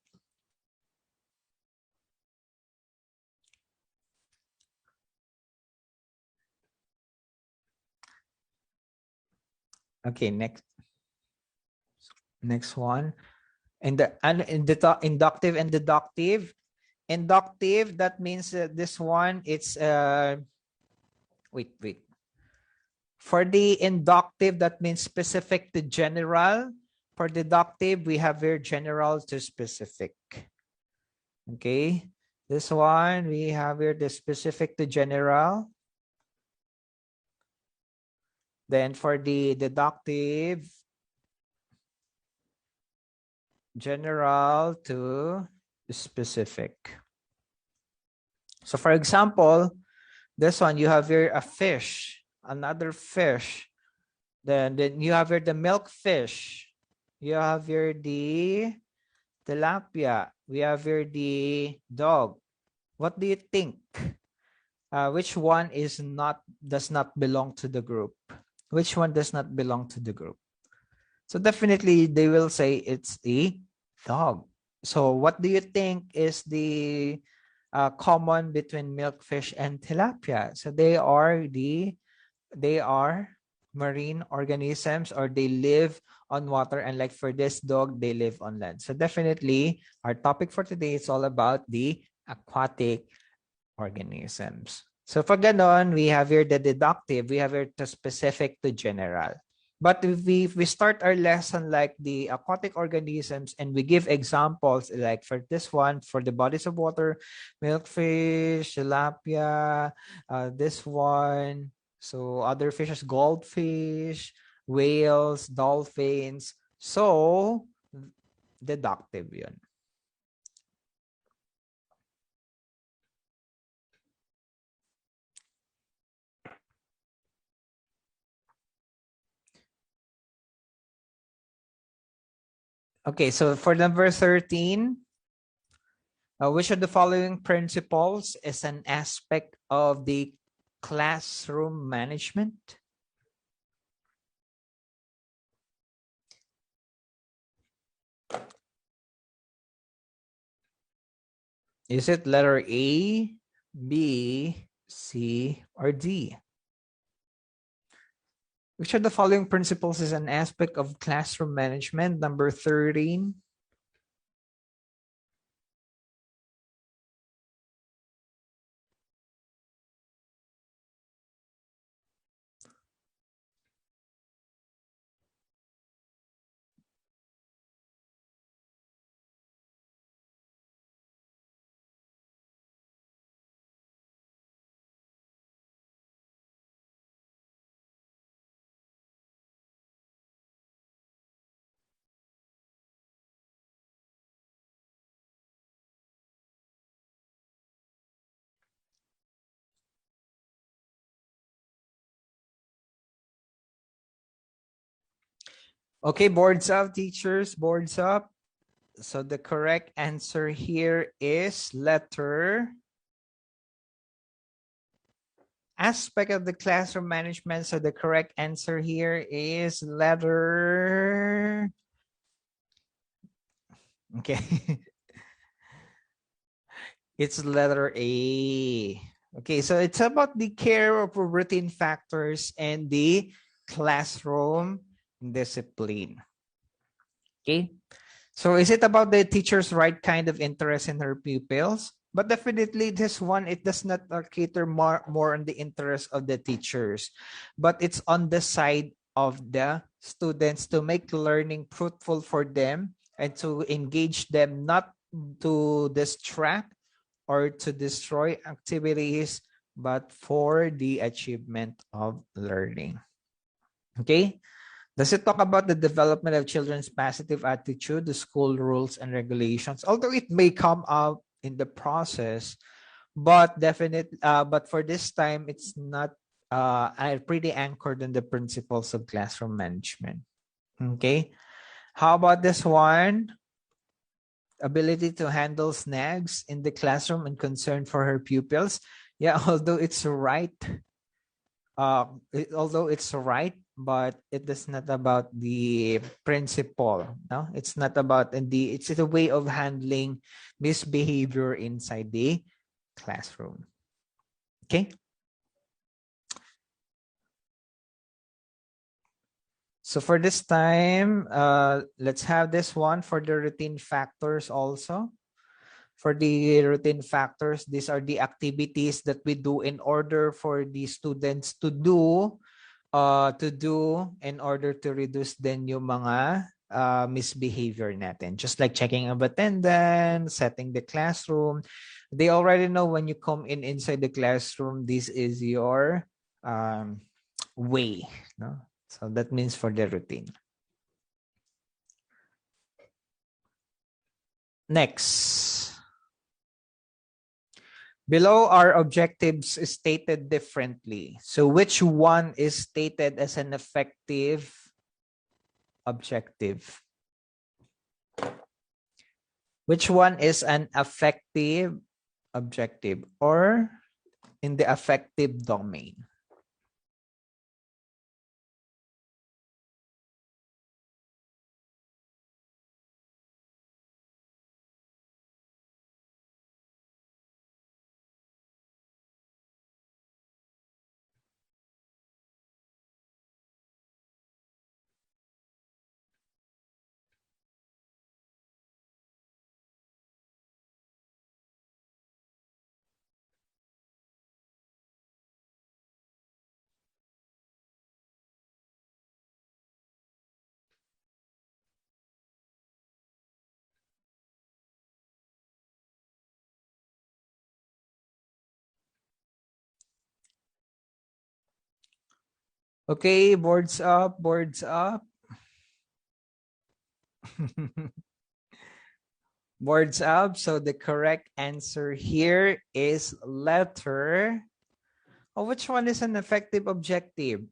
Okay, next one. And inductive and deductive. Inductive, that means this one, it's wait. For the inductive, that means specific to general. For deductive, we have here general to specific. Okay, this one, we have here the specific to general. Then for the deductive, general to specific. So for example, this one, you have here a fish, another fish. Then you have here the milkfish. You have here the tilapia. We have here the dog. What do you think? Which one does not belong to the group? Which one does not belong to the group? So definitely they will say it's a dog. So what do you think is the common between milkfish and tilapia? So they are marine organisms, or they live on water, and like for this dog, they live on land. So definitely our topic for today is all about the aquatic organisms. So for ganon, we have here the deductive, we have here the specific to general. But if we start our lesson like the aquatic organisms and we give examples, like for this one, for the bodies of water, milkfish, tilapia, this one, so other fishes, goldfish, whales, dolphins. So deductive yun. Okay, so for number 13, which of the following principles is an aspect of the classroom management? Is it letter A, B, C, or D? Which of the following principles is an aspect of classroom management? Number 13. Okay, boards up, teachers, boards up. So the correct answer here is letter aspect of the classroom management. So the correct answer here is letter. Okay. It's letter A. Okay, so it's about the care of routine factors and the classroom discipline. Okay. So is it about the teacher's right kind of interest in her pupils? But definitely this one, it does not cater more on the interest of the teachers, but it's on the side of the students to make learning fruitful for them and to engage them, not to distract or to destroy activities, but for the achievement of learning. Okay. Does it talk about the development of children's positive attitude, the school rules and regulations? Although it may come up in the process, but but for this time, it's not pretty anchored in the principles of classroom management. Okay. How about this one? Ability to handle snags in the classroom and concern for her pupils. Yeah, although it's right, but it is not about the principle. No, it's not about it's a way of handling misbehavior inside the classroom. Okay. So for this time, let's have this one for the routine factors also. For the routine factors, these are the activities that we do in order for the students to do in order to reduce din yung mga misbehavior natin. Just like checking of attendance, setting the classroom. They already know when you come inside the classroom, this is your way. No? So that means for the routine. Next. Below are objectives stated differently. So which one is stated as an effective objective? Which one is an effective objective or in the affective domain? Okay, boards up, boards up. Boards up. So the correct answer here is letter. Oh, which one is an effective objective?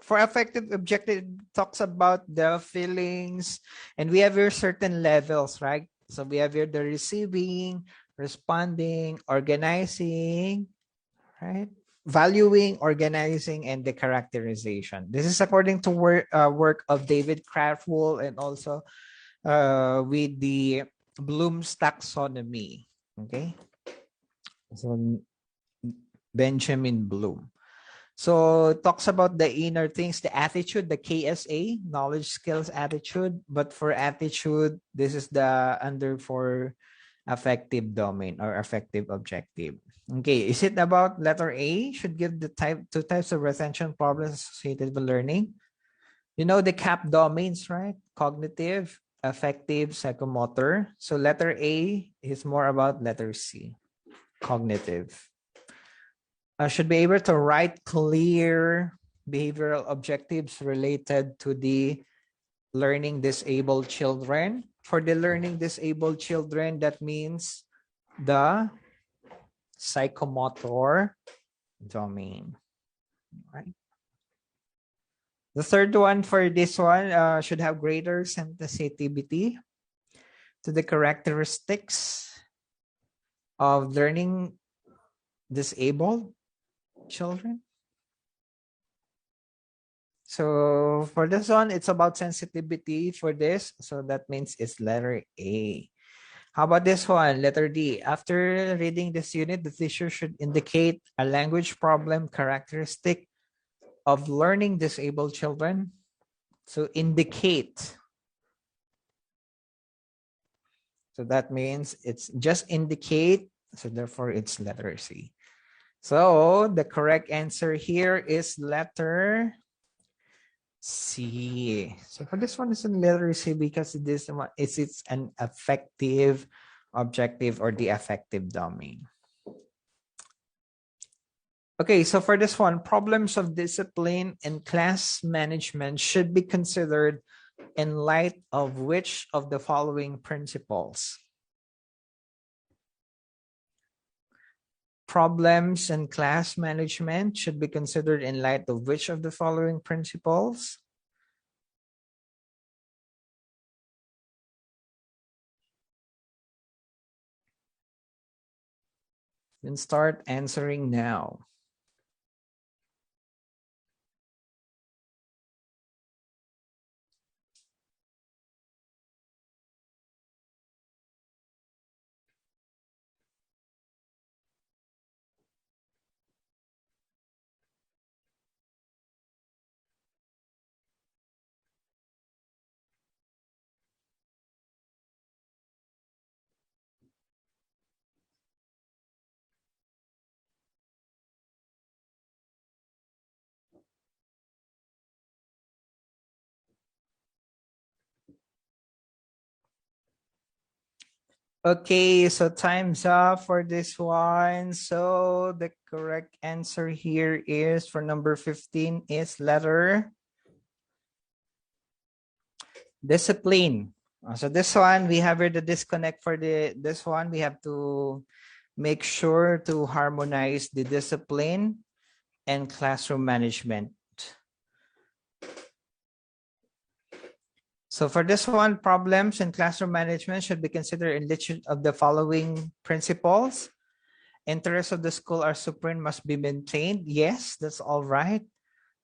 For affective objective, it talks about the feelings, and we have here certain levels, right? So we have here the receiving, responding, organizing, right? Valuing, organizing, and the characterization. This is according to work of David Kraftwool and also with the Bloom's taxonomy. Okay, so Benjamin Bloom. So it talks about the inner things, the attitude, the KSA, knowledge, skills, attitude. But for attitude, this is the under for affective domain or affective objective. Okay, is it about letter A? Should give the two types of retention problems associated with learning. You know the CAP domains, right? Cognitive, affective, psychomotor. So letter A is more about letter C, cognitive. Should be able to write clear behavioral objectives related to the learning disabled children. For the learning disabled children, that means the psychomotor domain. Right. The third one for this one should have greater sensitivity to the characteristics of learning disabled children. So for this one, it's about sensitivity for this. So that means it's letter A. How about this one, letter D? After reading this unit, the teacher should indicate a language problem characteristic of learning disabled children. So indicate. So that means it's just indicate. So therefore, it's letter C. So the correct answer here is letter C. So for this one, it's in letter C because this one it's an affective objective or the affective domain. Okay, so for this one, problems of discipline and class management should be considered in light of which of the following principles? Problems in class management should be considered in light of which of the following principles? Then start answering now. Okay, so time's up for this one. So the correct answer here is for number 15 is letter discipline. So this one, we have here the disconnect for this one. We have to make sure to harmonize the discipline and classroom management. So for this one, problems in classroom management should be considered in which of the following principles? Interests of the school are supreme, must be maintained. Yes, that's all right.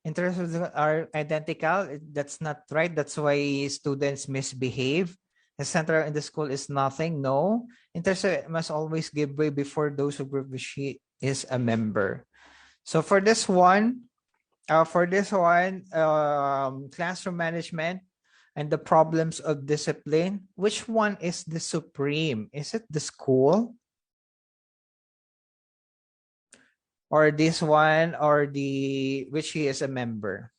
Interests are identical. That's not right. That's why students misbehave. The center in the school is nothing. No. Interests must always give way before those who group which she is a member. So for this one, classroom management and the problems of discipline, which one is the supreme? Is it the school? Or this one, or the which he is a member?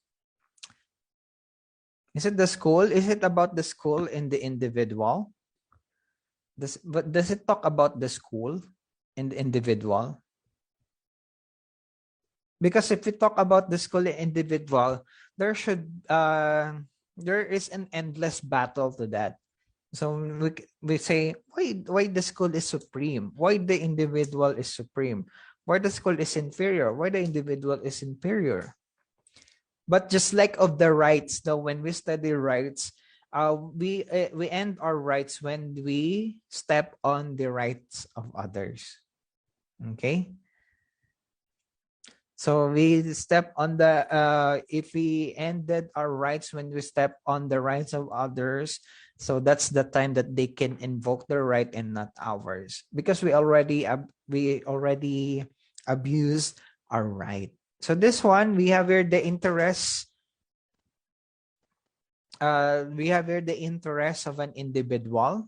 Is it the school? Is it about the school and the individual? Does it talk about the school and the individual? Because if we talk about the school and individual, there is an endless battle to that. So we say why the school is supreme, why the individual is supreme, why the school is inferior, why the individual is inferior. But just like of the rights, though, when we study rights, we end our rights when we step on the rights of others. Okay. So we step on the if we ended our rights when we step on the rights of others, so that's the time that they can invoke their right and not ours, because we already abused our right. So this one we have here the interest. We have here the interest of an individual.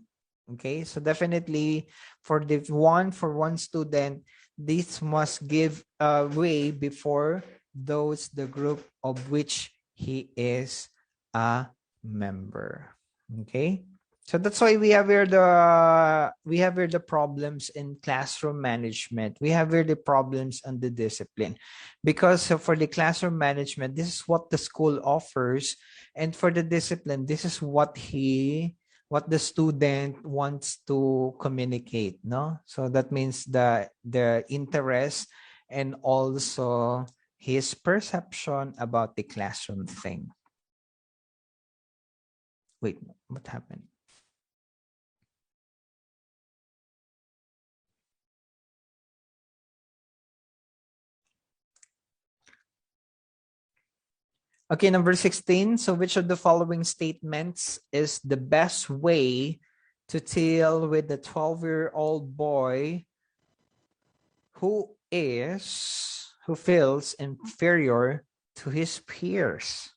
Okay, so definitely for one student, this must give way before those the group of which he is a member. Okay, so that's why we have here the problems in classroom management. We have here the problems on the discipline, because for the classroom management, this is what the school offers, and for the discipline, this is what the student wants to communicate, no? So that means the interest and also his perception about the classroom thing. Wait, what happened? Okay, number 16. So which of the following statements is the best way to deal with the 12-year-old boy who feels inferior to his peers?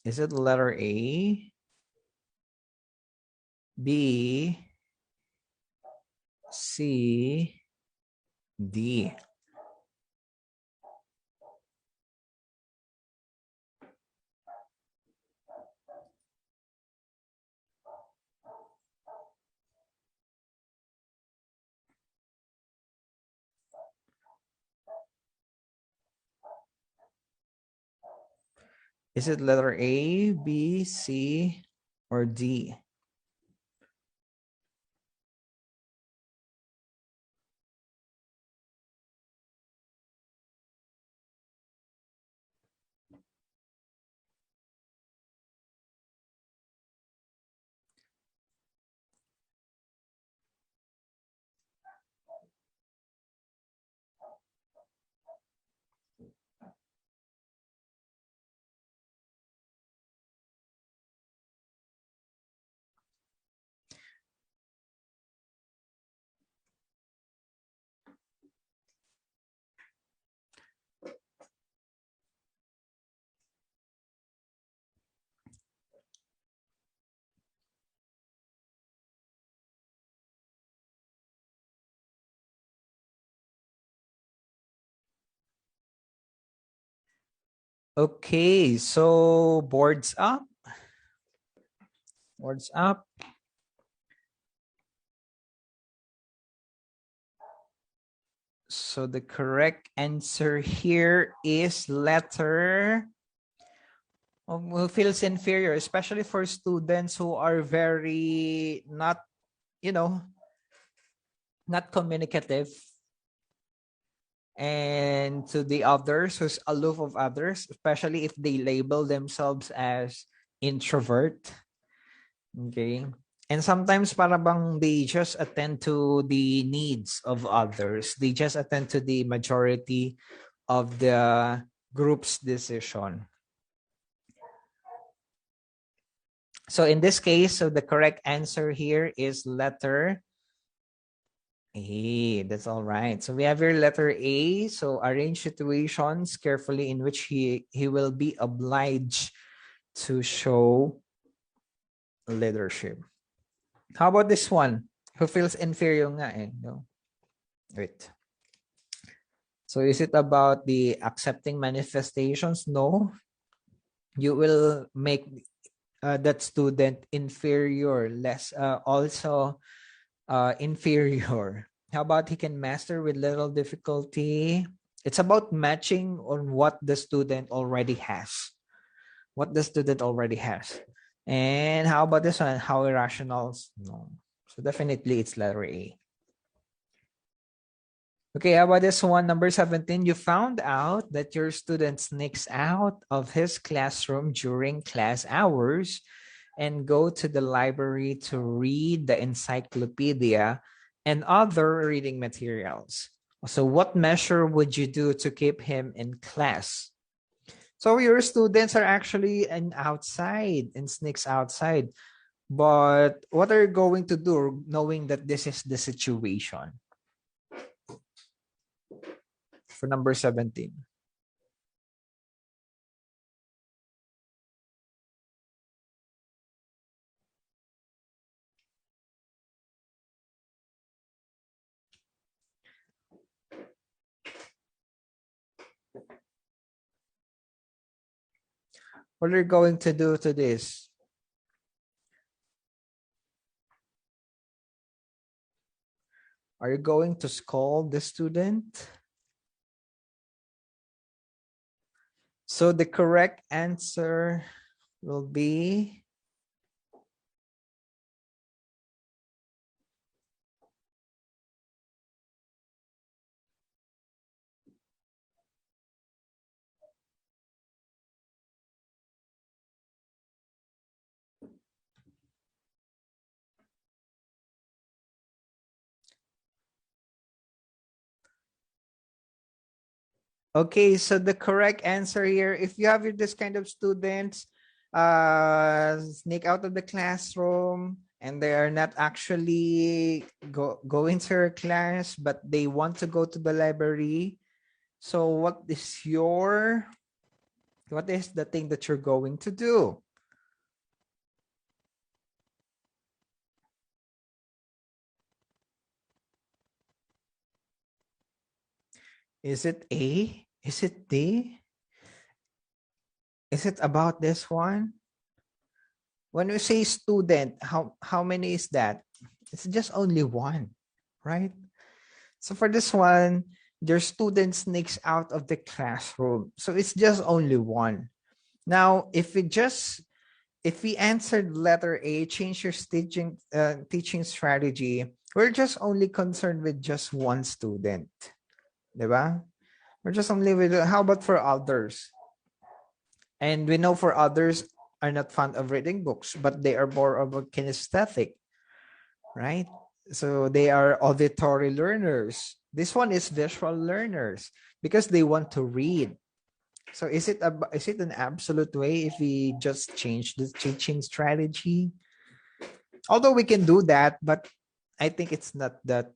Is it letter A, B, C, D? Is it letter A, B, C, or D? Okay, so boards up. Boards up. So the correct answer here is letter who feels inferior, especially for students who are very not, you know, not communicative, and to the others who's aloof of others, especially if they label themselves as introvert. Okay. And sometimes para bang they just attend to the needs of others. They just attend to the majority of the group's decision. So in this case, so the correct answer here is letter A. That's all right. So we have here letter A. So arrange situations carefully in which he will be obliged to show leadership. How about this one? Who feels inferior nga eh? No? Wait. So is it about the accepting manifestations? No. You will make that student inferior, less also inferior. How about he can master with little difficulty? It's about matching on what the student already has. What the student already has. And how about this one? How irrational? No. So definitely it's letter A. Okay, how about this one? Number 17, you found out that your student sneaks out of his classroom during class hours and go to the library to read the encyclopedia and other reading materials. So what measure would you do to keep him in class? So your students are actually outside and sneaks outside. But what are you going to do knowing that this is the situation for number 17? What are you going to do to this? Are you going to scold the student? So the correct answer will be okay. So the correct answer here, if you have this kind of students sneak out of the classroom and they are not actually going to your class, but they want to go to the library. So what is the thing that you're going to do? Is it A? Is it D? Is it about this one? When we say student, how many is that? It's just only one, right? So for this one, your student sneaks out of the classroom. So it's just only one. Now, if we answered letter A, change your teaching strategy, we're just only concerned with just one student. Diba? We're just only with, how about for others? And we know for others are not fond of reading books, but they are more of a kinesthetic, right? So they are auditory learners. This one is visual learners because they want to read. So is it an absolute way if we just change the teaching strategy? Although we can do that, but I think it's not that,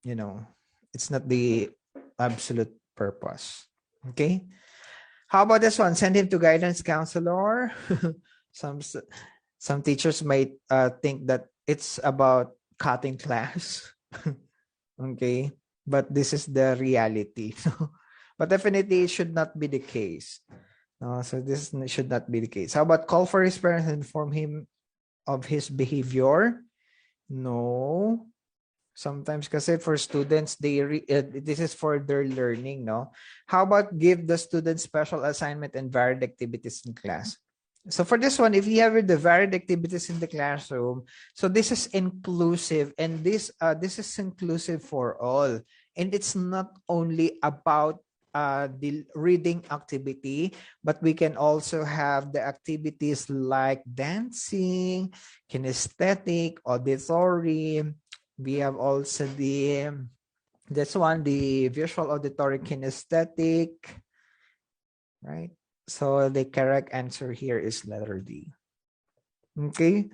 you know, it's not the absolute purpose. Okay. How about this one? Send him to guidance counselor. some some teachers might think that it's about cutting class. Okay, but this is the reality. But definitely it should not be the case. So this should not be the case. How about call for his parents and inform him of his behavior? No. Sometimes kasi for students, this is for their learning, no? How about give the students special assignment and varied activities in class? So for this one, if you have the varied activities in the classroom, so this is inclusive, and this is inclusive for all. And it's not only about the reading activity, but we can also have the activities like dancing, kinesthetic, auditory. We have also the visual auditory kinesthetic, right? So the correct answer here is letter D. Okay.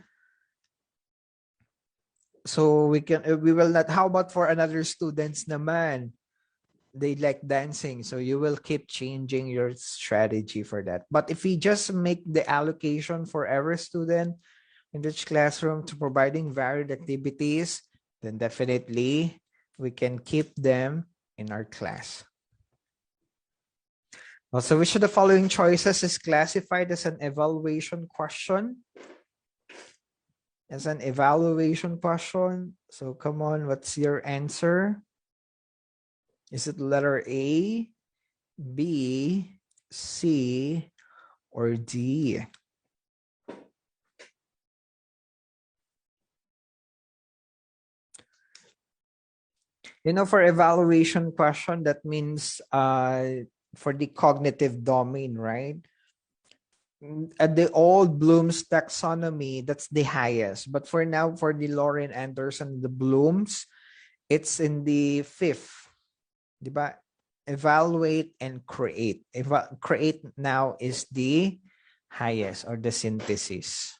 So we will not, how about for another students naman? They like dancing. So you will keep changing your strategy for that. But if we just make the allocation for every student in each classroom to providing varied activities, then definitely we can keep them in our class. Also, which of the following choices is classified as an evaluation question? As an evaluation question. So come on, what's your answer? Is it letter A, B, C, or D? For evaluation question, that means for the cognitive domain, right? At the old Bloom's taxonomy, that's the highest. But for now, for the Lauren Anderson, the Bloom's, it's in the fifth. Diba? Evaluate and create. Create now is the highest, or the synthesis.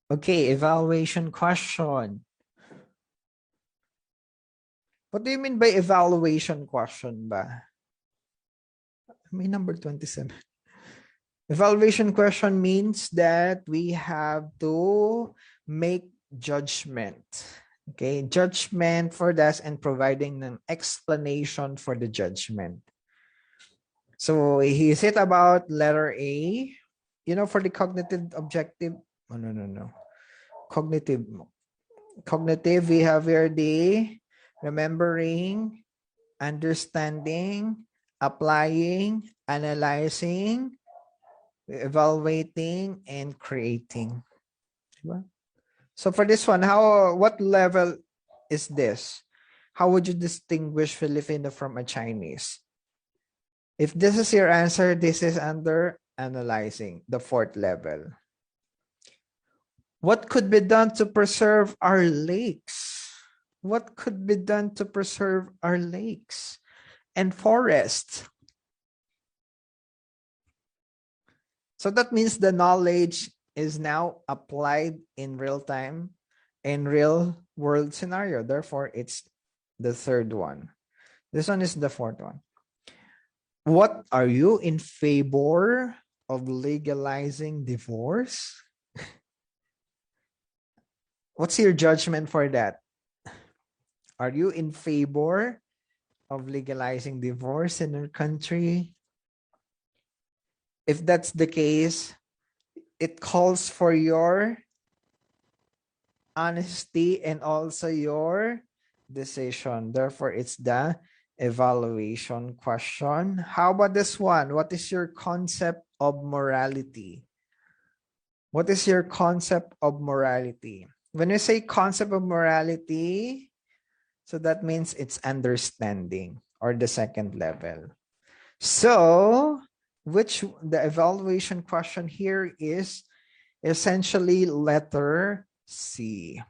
Okay, evaluation question. What do you mean by evaluation question ba? May number 27. Evaluation question means that we have to make judgment. Okay, judgment for that and providing an explanation for the judgment. So is it about letter A? For the cognitive objective. Oh, no. Cognitive, we have here the remembering, understanding, applying, analyzing, evaluating, and creating. So for this one, what level is this? How would you distinguish Filipino from a Chinese? If this is your answer, this is under analyzing, the fourth level. What could be done to preserve our lakes? What could be done to preserve our lakes and forests? So that means the knowledge is now applied in real time, in real world scenario. Therefore, it's the third one. This one is the fourth one. What are you in favor of legalizing divorce? What's your judgment for that? Are you in favor of legalizing divorce in our country? If that's the case, it calls for your honesty and also your decision. Therefore, it's the evaluation question. How about this one? What is your concept of morality? What is your concept of morality? When we say concept of morality, so that means it's understanding, or the second level. So, the evaluation question here is essentially letter C.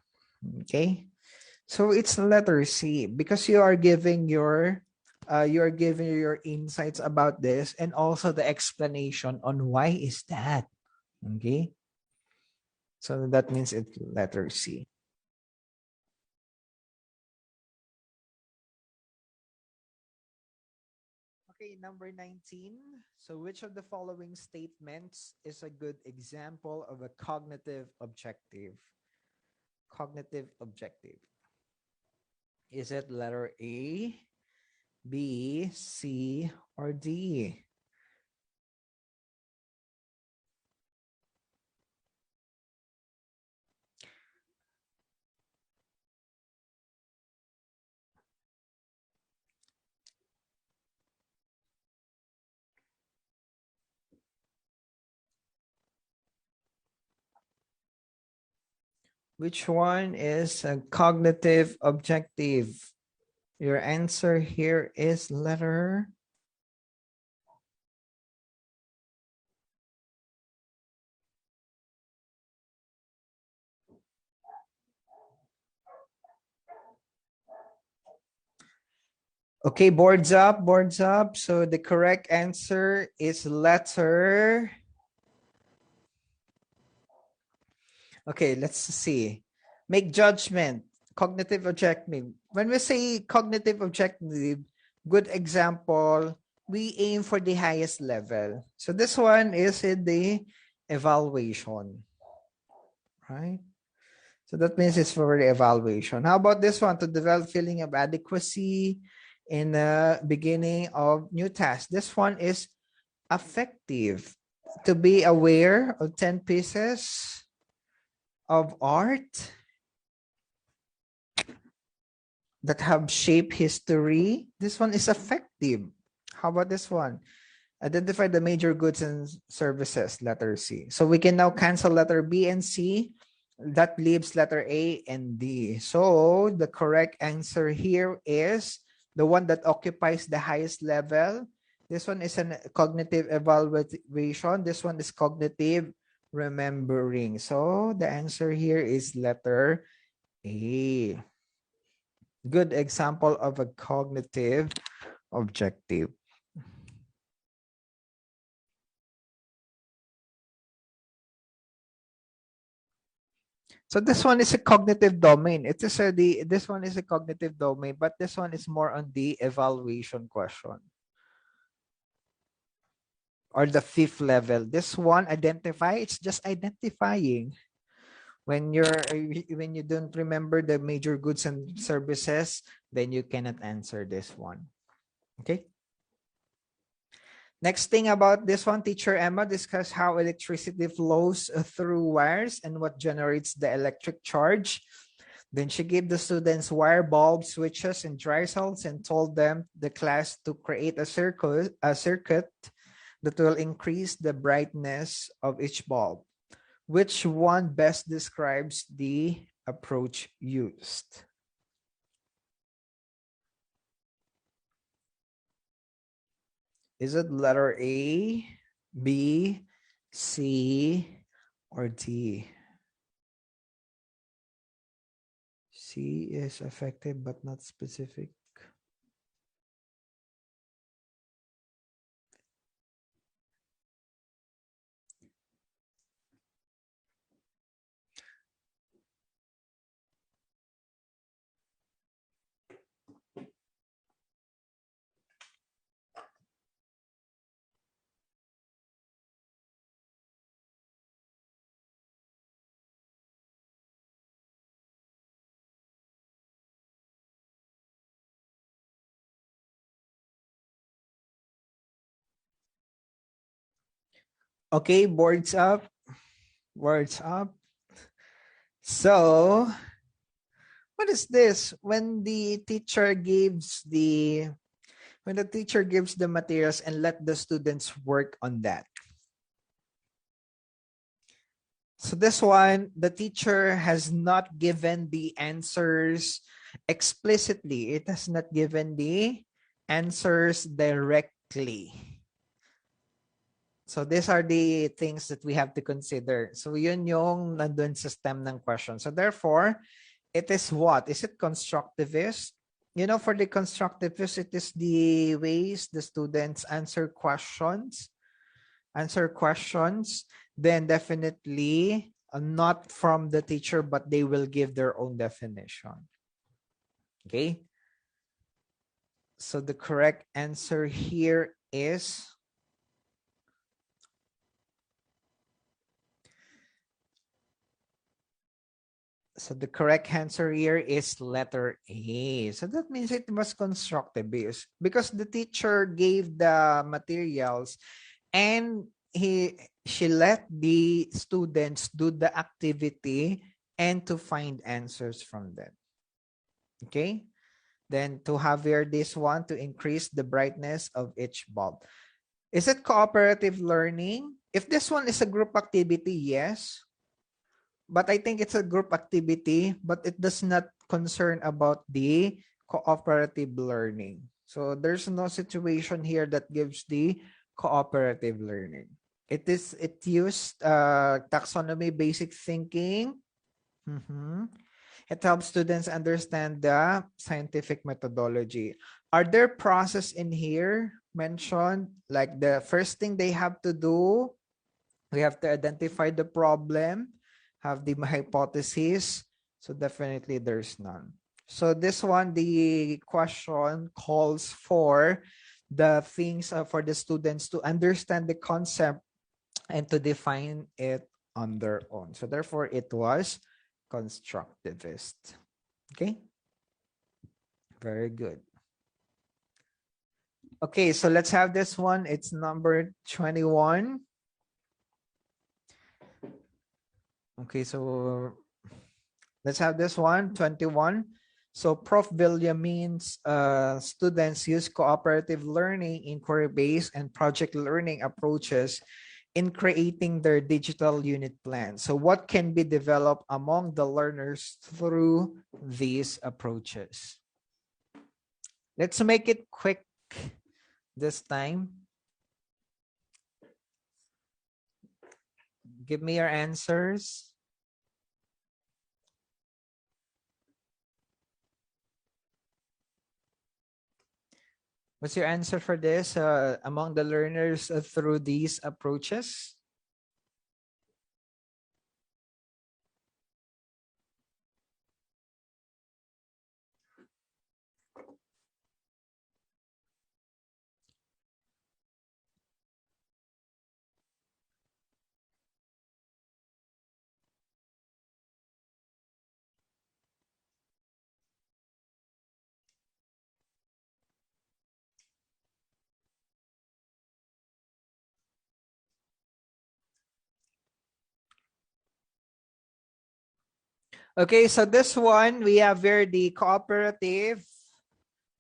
Okay, so it's letter C because you are giving your insights about this and also the explanation on why is that. Okay, so that means it's letter C. Okay, number 19. So which of the following statements is a good example of a cognitive objective? Cognitive objective. Is it letter A, B, C, or D? Which one is a cognitive objective? Your answer here is letter. Okay, boards up, boards up. So the correct answer is letter. Okay, let's see. Make judgment, cognitive objective. When we say cognitive objective, good example, we aim for the highest level. So this one is in the evaluation, right? So that means it's for the evaluation. How about this one? To develop feeling of adequacy in the beginning of new task. This one is affective. To be aware of 10 pieces of art that have shaped history. This one is affective. How about this one? Identify the major goods and services, letter C. So we can now cancel letter B and C. That leaves letter A and D. So the correct answer here is the one that occupies the highest level. This one is a cognitive evaluation. This one is cognitive remembering. So the answer here is letter A. Good example of a cognitive objective. So this one is a cognitive domain. It is this one is a cognitive domain, but this one is more on the evaluation question or the fifth level. This one identify, it's just identifying. When you don't remember the major goods and services, then you cannot answer this one. Okay. Next thing about this one, teacher Emma discussed how electricity flows through wires and what generates the electric charge. Then she gave the students wire, bulbs, switches, and dry cells and told them, the class, to create a circuit that will increase the brightness of each bulb. Which one best describes the approach used? Is it letter A, B, C, or D? C is effective but not specific. Okay, boards up. Words up. So, what is this? When the teacher gives the materials and let the students work on that. So this one, the teacher has not given the answers explicitly. It has not given the answers directly. So these are the things that we have to consider. So yun yung nandun sa stem ng question. So therefore, it is what? Is it constructivist? You know, for the constructivist, it is the ways the students answer questions. Then definitely not from the teacher, but they will give their own definition. Okay. So the correct answer here is letter A. So that means it was constructive because the teacher gave the materials and she let the students do the activity and to find answers from them. Okay. Then to have here this one, to increase the brightness of each bulb. Is it cooperative learning? If this one is a group activity, yes. But I think it's a group activity, but it does not concern about the cooperative learning. So there's no situation here that gives the cooperative learning. It used taxonomy, basic thinking. It helps students understand the scientific methodology. Are there process in here mentioned? Like the first thing they have to do, we have to identify the problem, have the hypothesis. So definitely there's none. So this one, the question calls for the things for the students to understand the concept and to define it on their own. So therefore it was constructivist. Okay. Very good. Okay, so let's have this one. It's number 21. Okay, so let's have this one, 21. So Prof. Villa means students use cooperative learning, inquiry-based, and project learning approaches in creating their digital unit plan. So what can be developed among the learners through these approaches? Let's make it quick this time. Give me your answers. What's your answer for this among the learners through these approaches? Okay, so this one, we have here the cooperative,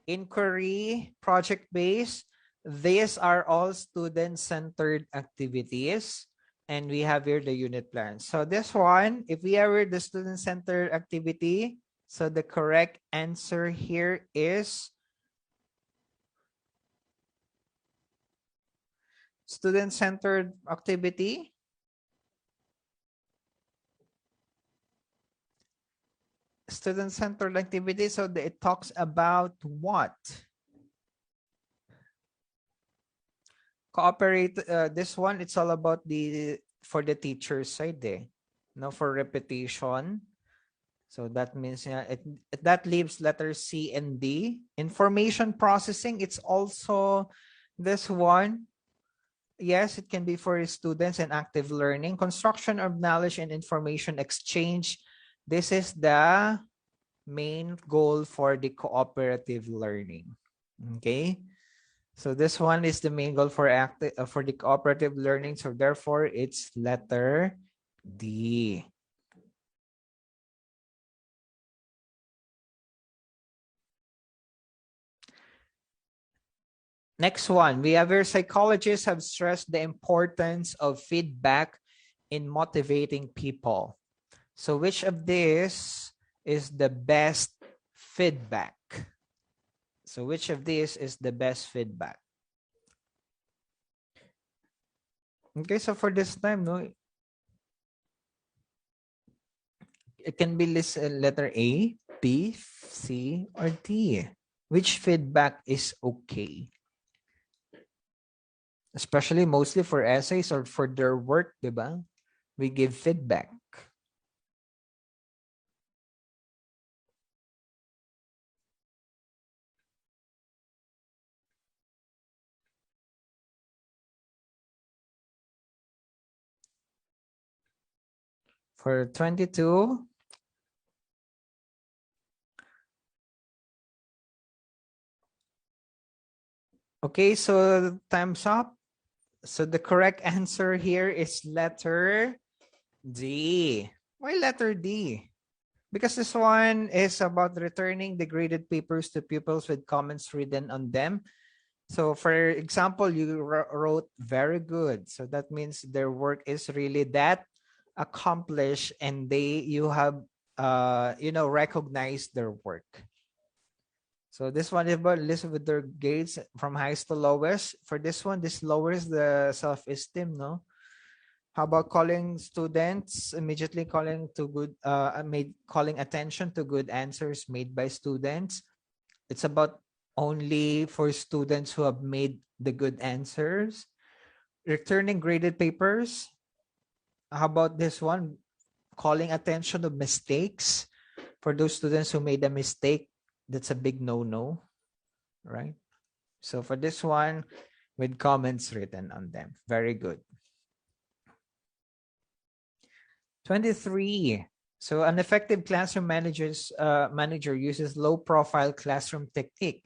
inquiry, project-based. These are all student-centered activities. And we have here the unit plan. So this one, if we have here the student-centered activity, so the correct answer here is student-centered activity. Student-centered activity, so it talks about what? Cooperate, this one, it's all about the, for the teacher's side eh. No, for repetition. So that means that leaves letter C and D. Information processing, it's also this one. Yes, it can be for students and active learning. Construction of knowledge and information exchange. This is the main goal for the cooperative learning. Okay. So this one is the main goal for for the cooperative learning. So therefore, it's letter D. Next one, we have here psychologists have stressed the importance of feedback in motivating people. So which of this is the best feedback? So which of these is the best feedback? Okay, so for this time, no, it can be listed letter A, B, C, or D. Which feedback is okay? Especially mostly for essays or for their work, diba? We give feedback. For 22, okay, so time's up. So the correct answer here is letter D. Why letter D? Because this one is about returning the graded papers to pupils with comments written on them. So for example, you wrote very good. So that means their work is really that accomplished and you have recognized their work. So this one is about list with their grades from highest to lowest. For this one, this lowers the self-esteem, no? How about calling students, immediately calling to good calling attention to good answers made by students? It's about only for students who have made the good answers. Returning graded papers. How about this one? Calling attention to mistakes for those students who made a mistake. That's a big no-no, right? So for this one, with comments written on them. Very good. 23. So an effective classroom manager uses low profile classroom technique,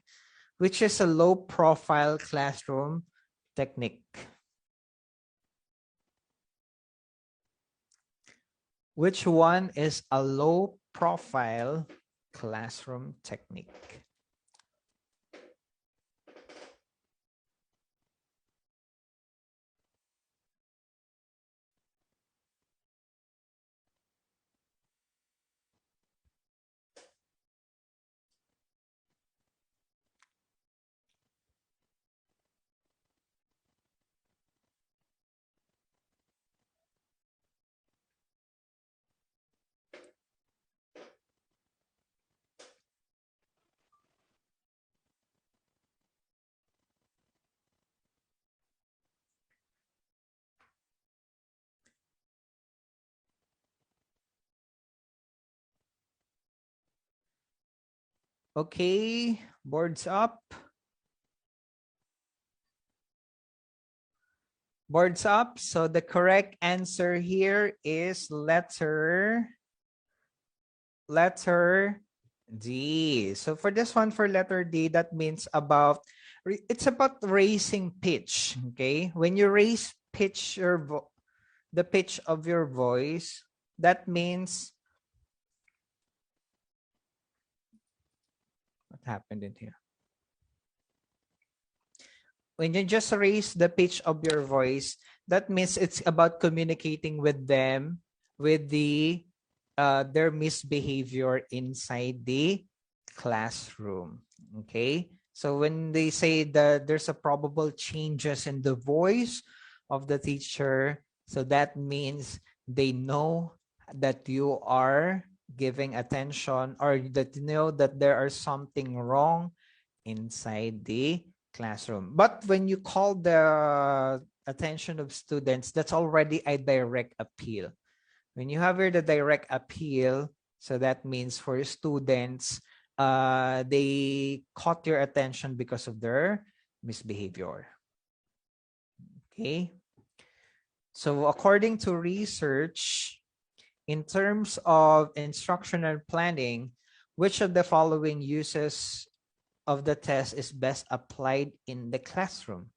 which is a low profile classroom technique. Which one is a low profile classroom technique. Okay, boards up. Boards up. So the correct answer here is letter D. So for this one, for letter D, that means it's about raising pitch. Okay, when you raise pitch the pitch of your voice, that means what happened in here? When you just raise the pitch of your voice, that means it's about communicating with them with their misbehavior inside the classroom. Okay, so when they say that there's a probable changes in the voice of the teacher, so that means they know that you are giving attention, or that you know that there are something wrong inside the classroom. But when you call the attention of students, that's already a direct appeal. When you have here the direct appeal, so that means for students, they caught your attention because of their misbehavior. Okay. So according to research, in terms of instructional planning, which of the following uses of the test is best applied in the classroom?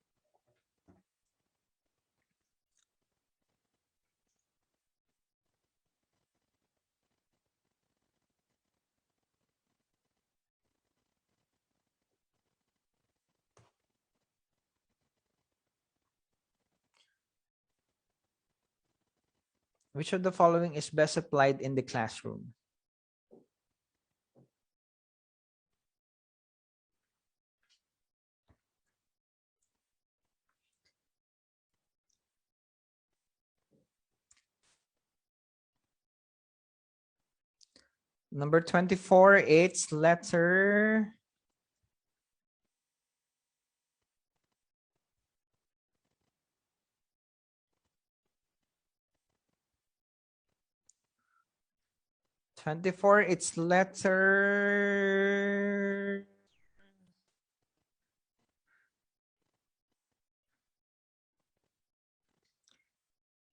Which of the following is best applied in the classroom? Number 24, it's letter 24, it's letter.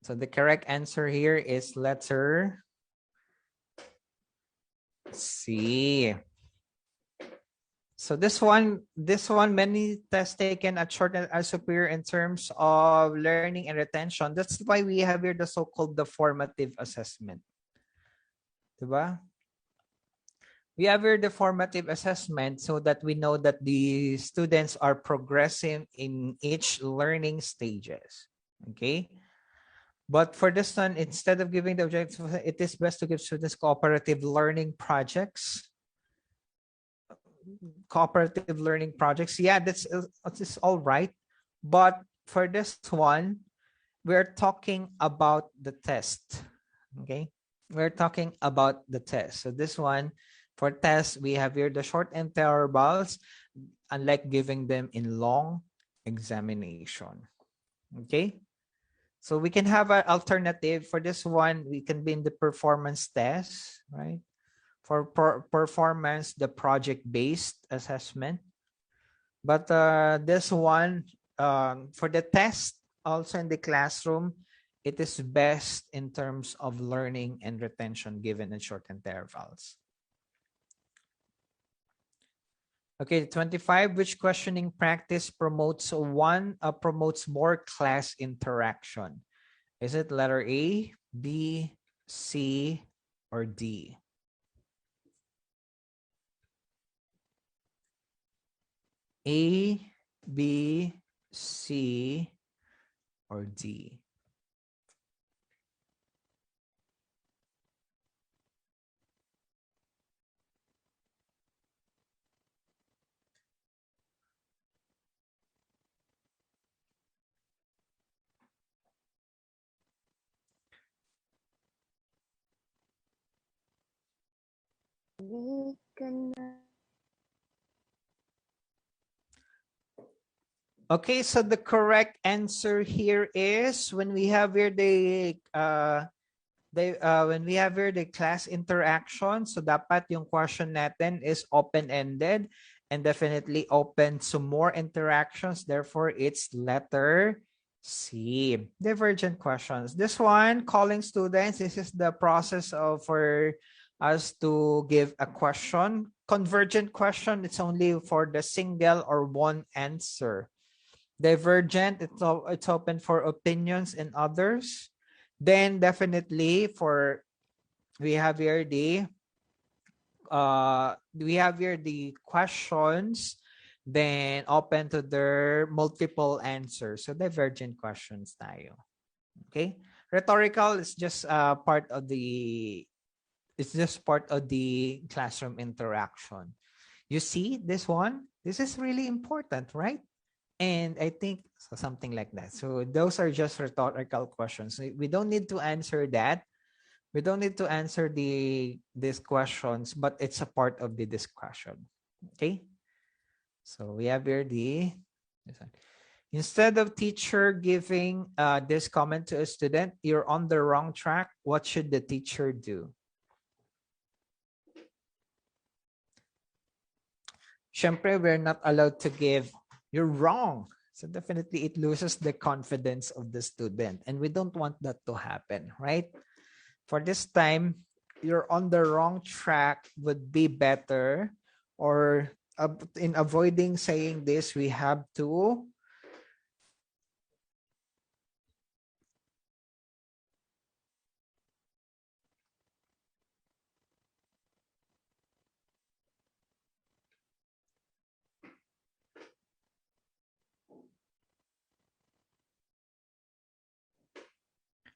So the correct answer here is letter C. So this one, many tests taken at short and as superior in terms of learning and retention. That's why we have here the so-called the formative assessment. Diba? We have here the formative assessment so that we know that the students are progressing in each learning stages. Okay. But for this one, instead of giving the objective, it is best to give students cooperative learning projects. Cooperative learning projects. Yeah, that's all right. But for this one, we're talking about the test. Okay. We're talking about the test. So this one, for tests, we have here the short intervals, unlike giving them in long examination. Okay. So we can have an alternative for this one. We can be in the performance test, right? For performance, the project-based assessment. But this one, for the test, also in the classroom, it is best in terms of learning and retention given in short intervals. Okay, 25, which questioning practice promotes more class interaction? Is it letter A, B, C, or D? A, B, C, or D? Okay, so the correct answer here is when we have here when we have here the class interaction, so dapat yung question natin is open-ended and definitely open to more interactions. Therefore, it's letter C. Divergent questions. This one, calling students, this is the process of for us to give a question. Convergent question, it's only for the single or one answer. Divergent, it's open for opinions and others. Then definitely for we have here the questions, then open to their multiple answers. So divergent questions tayo. Okay? Rhetorical is just part of the classroom interaction. You see this one? This is really important, right? And I think so, something like that. So those are just rhetorical questions. We don't need to answer that. We don't need to answer these questions, but it's a part of the discussion. Okay. So we have here this one. Instead of teacher giving this comment to a student, you're on the wrong track. What should the teacher do? Syempre, we're not allowed to give, you're wrong. So definitely it loses the confidence of the student. And we don't want that to happen, right? For this time, you're on the wrong track would be better. Or in avoiding saying this, we have to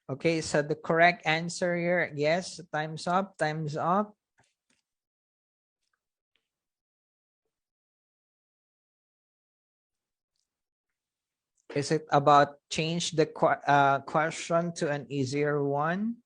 okay, so the correct answer here, yes, time's up, time's up. Is it about change the question to an easier one?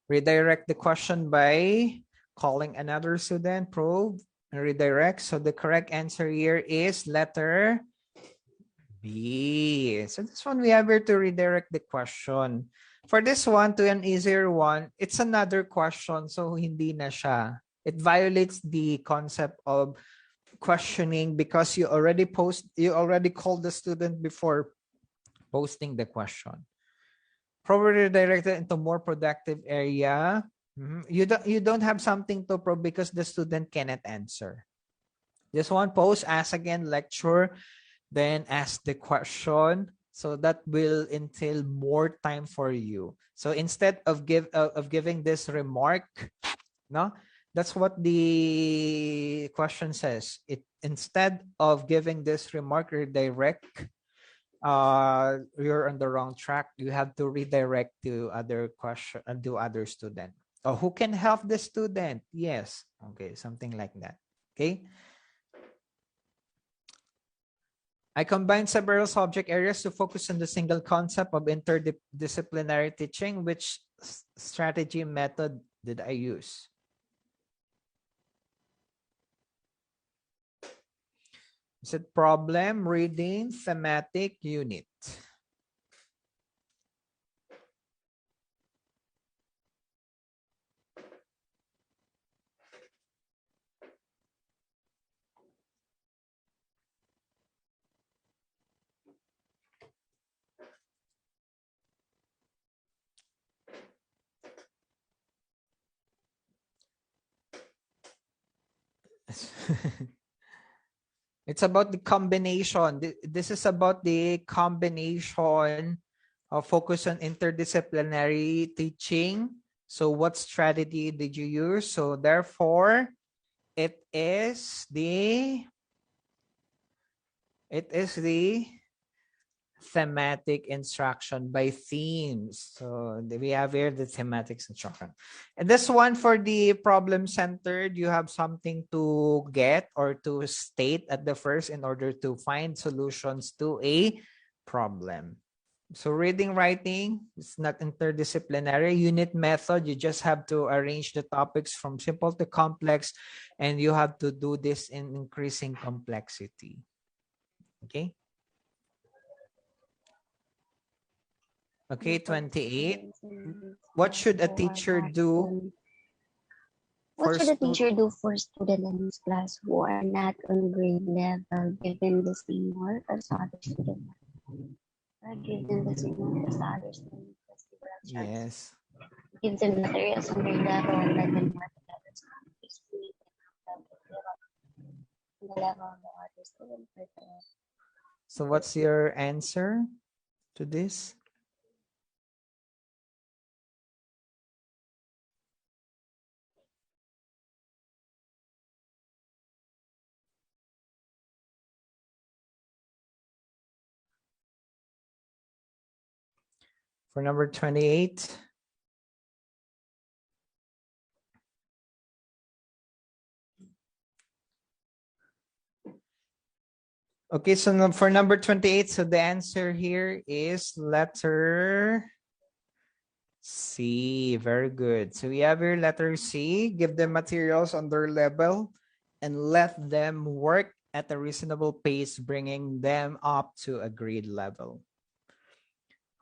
Redirect the question by calling another student, probe, and redirect. So the correct answer here is letter B. So this one we have here to redirect the question. For this one, to an easier one, it's another question. So hindi na siya. It violates the concept of questioning because you already called the student before posting the question. Probably redirected into more productive area. You don't have something to probe because the student cannot answer. This one, post, ask again, lecture, then ask the question. So that will entail more time for you. So instead of giving this remark, no, that's what the question says. It instead of giving this remark, redirect. You're on the wrong track. You have to redirect to other question and to other student. Oh, who can help the student? Yes. Okay, something like that. Okay. I combine several subject areas to focus on the single concept of interdisciplinary teaching. Which strategy method did I use? Is it problem, reading, thematic, unit? It's about the combination. This is about the combination Focus on interdisciplinary teaching. So what strategy did you use? So therefore, it is the thematic instruction by themes. So we have here the thematic instruction. And this one for the problem centered, you have something to get or to state at the first in order to find solutions to a problem. So reading, writing, it's not interdisciplinary. Unit method, you just have to arrange the topics from simple to complex, and you have to do this in increasing complexity. Okay. Okay, 28. What should a teacher do? What should a teacher do for students in his class who are not on grade level, given the same work as other students? Give them the same work as other students. Yes. Give them materials on grade level and let them work together. The level of the other students. So what's your answer to this? For number 28. Okay, so for number 28, so the answer here is letter C. Very good. So we have here letter C. Give them materials on their level and let them work at a reasonable pace, bringing them up to a grade level.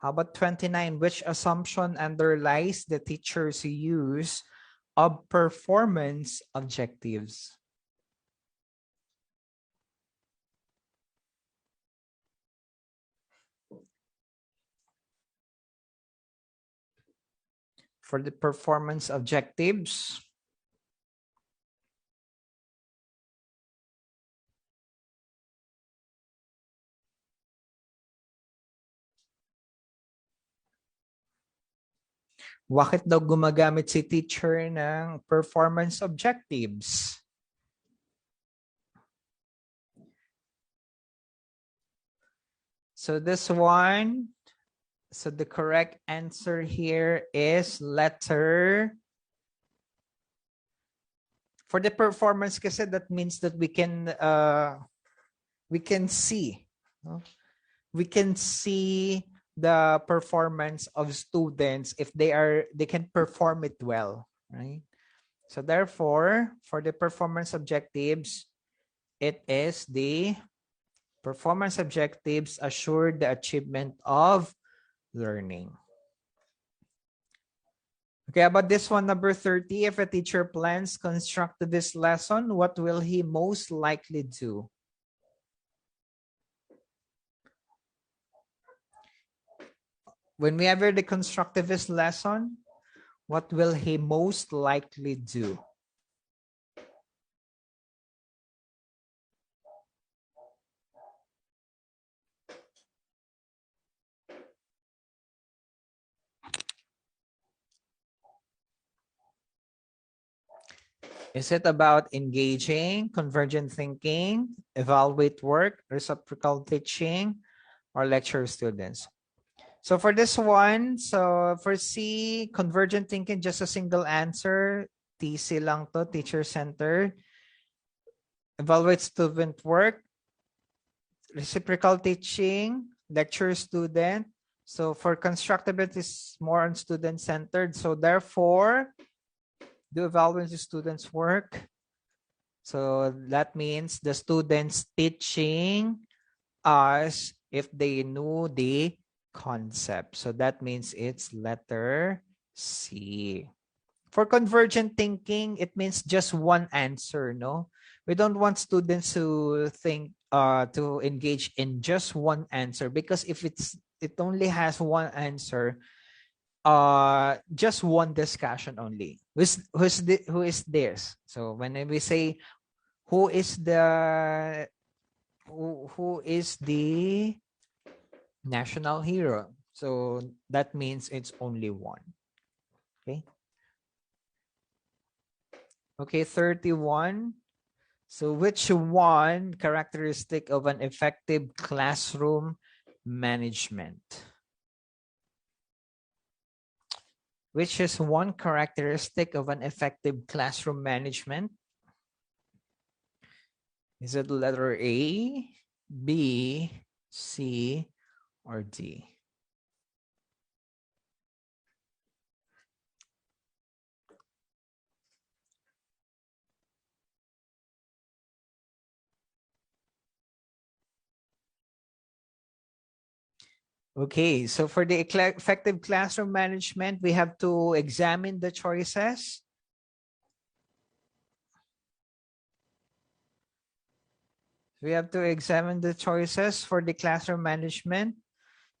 How about 29? Which assumption underlies the teacher's use of performance objectives? For the performance objectives, bakit daw gumagamit si teacher ng performance objectives? So this one, so the correct answer here is letter. For the performance kasi that means that we can see, no? We can see the performance of students if they can perform it well, right? So therefore, for the performance objectives, it is the performance objectives assure the achievement of learning. Okay, about this one, number 30, if a teacher plans constructivist lesson, what will he most likely do? When we have the constructivist lesson, what will he most likely do? Is it about engaging, convergent thinking, evaluate work, reciprocal teaching, or lecture students? So for this one, so for C, convergent thinking, just a single answer. TC lang to, teacher-centered. Evaluate student work, reciprocal teaching, lecture student. So for constructivist is more on student-centered. So therefore, do evaluate the students' work. So that means the students teaching us if they knew the concept. So that means it's letter C. For convergent thinking, it means just one answer, no? We don't want students to think to engage in just one answer, because if it only has one answer, just one discussion only. Who is this? So when we say who is the national hero, So that means it's only one. Okay. Okay, 31. So which one characteristic of an effective classroom management? Which is one characteristic of an effective classroom management? Is it letter A, B, C, or D? Okay, so for the effective classroom management, we have to examine the choices. We have to examine the choices for the classroom management.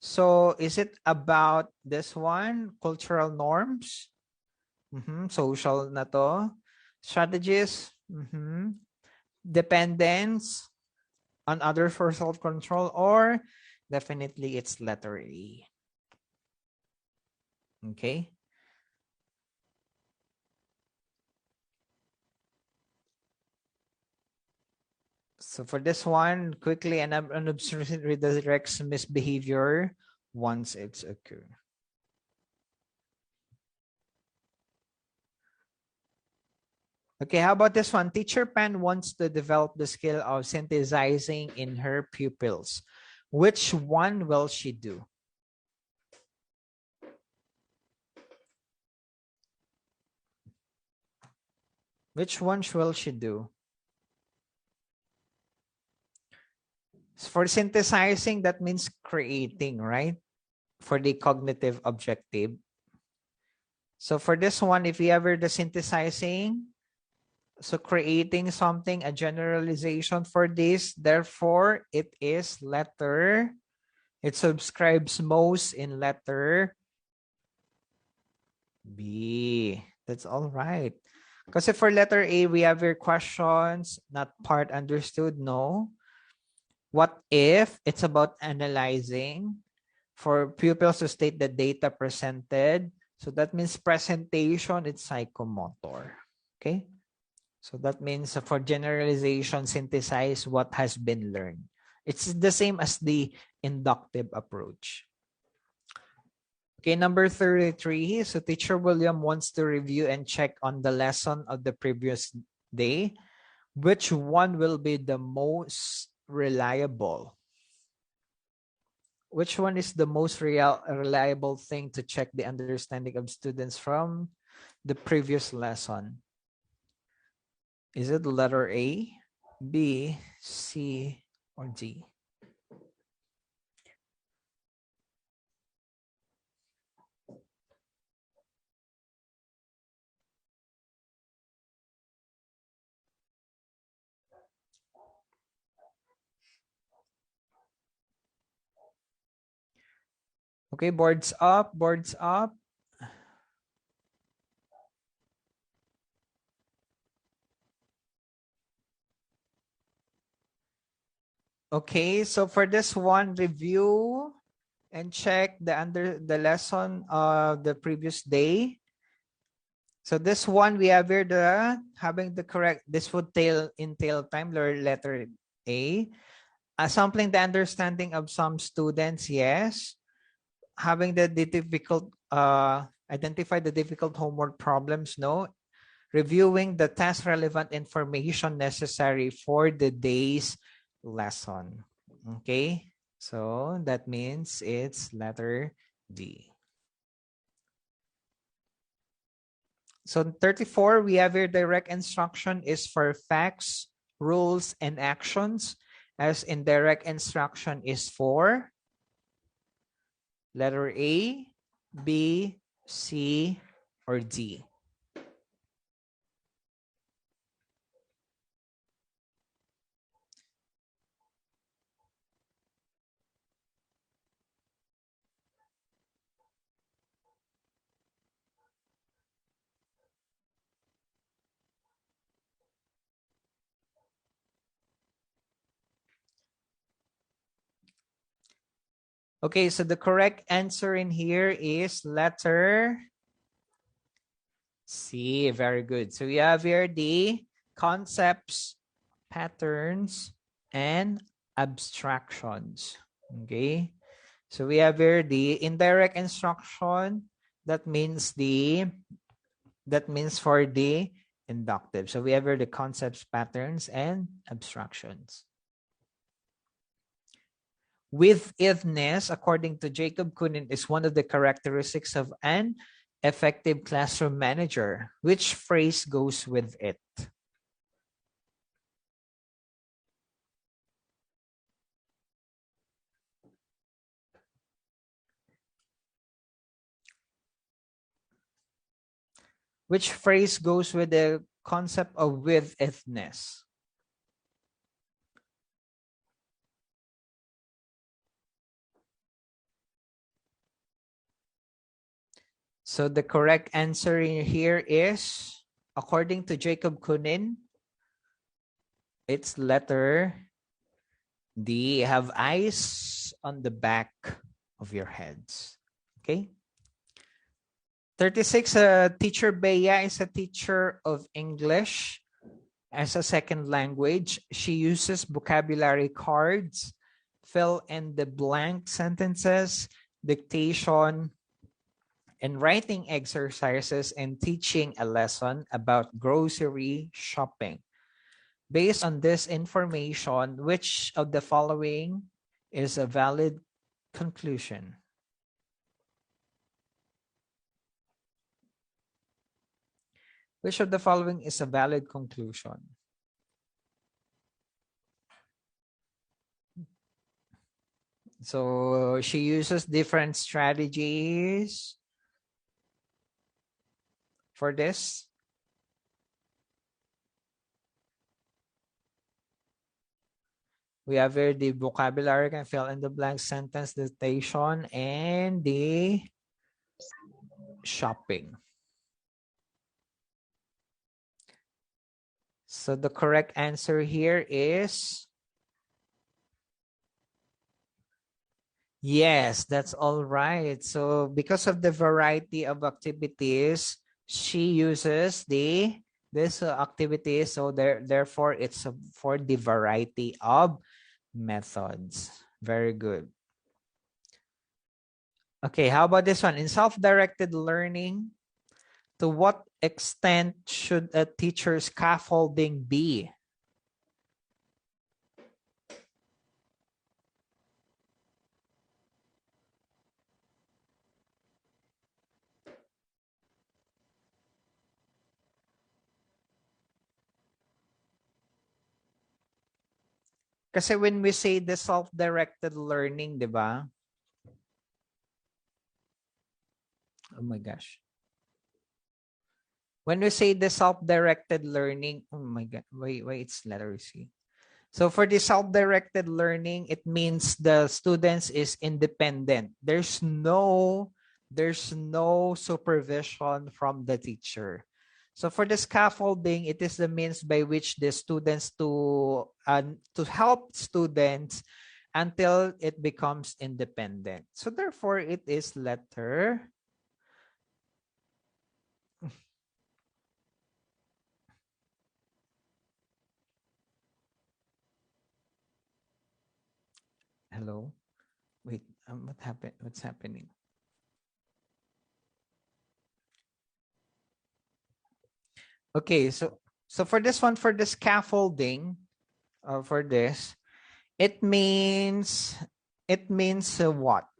So is it about this one, cultural norms? Social na to. Strategies? Dependence on others for self-control, or definitely it's letter A. Okay. So for this one, quickly and unobserved redirects misbehavior once it's occurred. Okay, how about this one? Teacher Pan wants to develop the skill of synthesizing in her pupils. Which one will she do? Which one will she do? For synthesizing, that means creating, right? For the cognitive objective. So for this one, if you ever the synthesizing, so creating something, a generalization for this, therefore it is letter, it subscribes most in letter B. That's all right. Because for letter A, we have your questions, not part understood, no. What if it's about analyzing for pupils to state the data presented? So that means presentation, it's psychomotor. Okay. So that means for generalization, synthesize what has been learned. It's the same as the inductive approach. Okay, number 33. So teacher William wants to review and check on the lesson of the previous day. Which one will be the most reliable? Which one is the most reliable thing to check the understanding of students from the previous lesson? Is it letter A, B, C, or D? Okay, boards up, boards up. Okay, so for this one, review and check the lesson of the previous day. So this one we have here having the correct, this would entail time letter A. Sampling the understanding of some students, yes. Having the difficult identify the difficult homework problems, no. Reviewing the task relevant information necessary for the day's lesson. Okay, so that means it's letter D. So 34, we have here direct instruction is for facts, rules, and actions, as indirect instruction is for letter A, B, C, or D. Okay, so the correct answer in here is letter C. Very good. So we have here the concepts, patterns, and abstractions. Okay. So we have here the indirect instruction. That means for the inductive. So we have here the concepts, patterns, and abstractions. With-itness, according to Jacob Kunin, is one of the characteristics of an effective classroom manager. Which phrase goes with it? Which phrase goes with the concept of with-itness? So the correct answer in here is, according to Jacob Kunin, it's letter D. Have eyes on the back of your heads. Okay. 36, teacher Bea is a teacher of English as a second language. She uses vocabulary cards, fill in the blank sentences, dictation, and writing exercises, and teaching a lesson about grocery shopping. Based on this information, which of the following is a valid conclusion? Which of the following is a valid conclusion? So she uses different strategies for this. We have here the vocabulary can fill in the blank sentence dictation and the shopping. So the correct answer here is yes, that's all right. So because of the variety of activities, she uses this activities. So therefore, it's for the variety of methods. Very good. Okay, how about this one? In self-directed learning, to what extent should a teacher's scaffolding be? Kasi when we say the self-directed learning, di ba? Oh my gosh. When we say the self-directed learning, oh my God, wait, it's letter C. So for the self-directed learning, it means the students is independent. There's no supervision from the teacher. So for the scaffolding, it is the means by which the students to help students until it becomes independent. So therefore, it is letter. Hello. Wait. What happened? What's happening? Okay. So for this one, for the scaffolding, for this, it means what?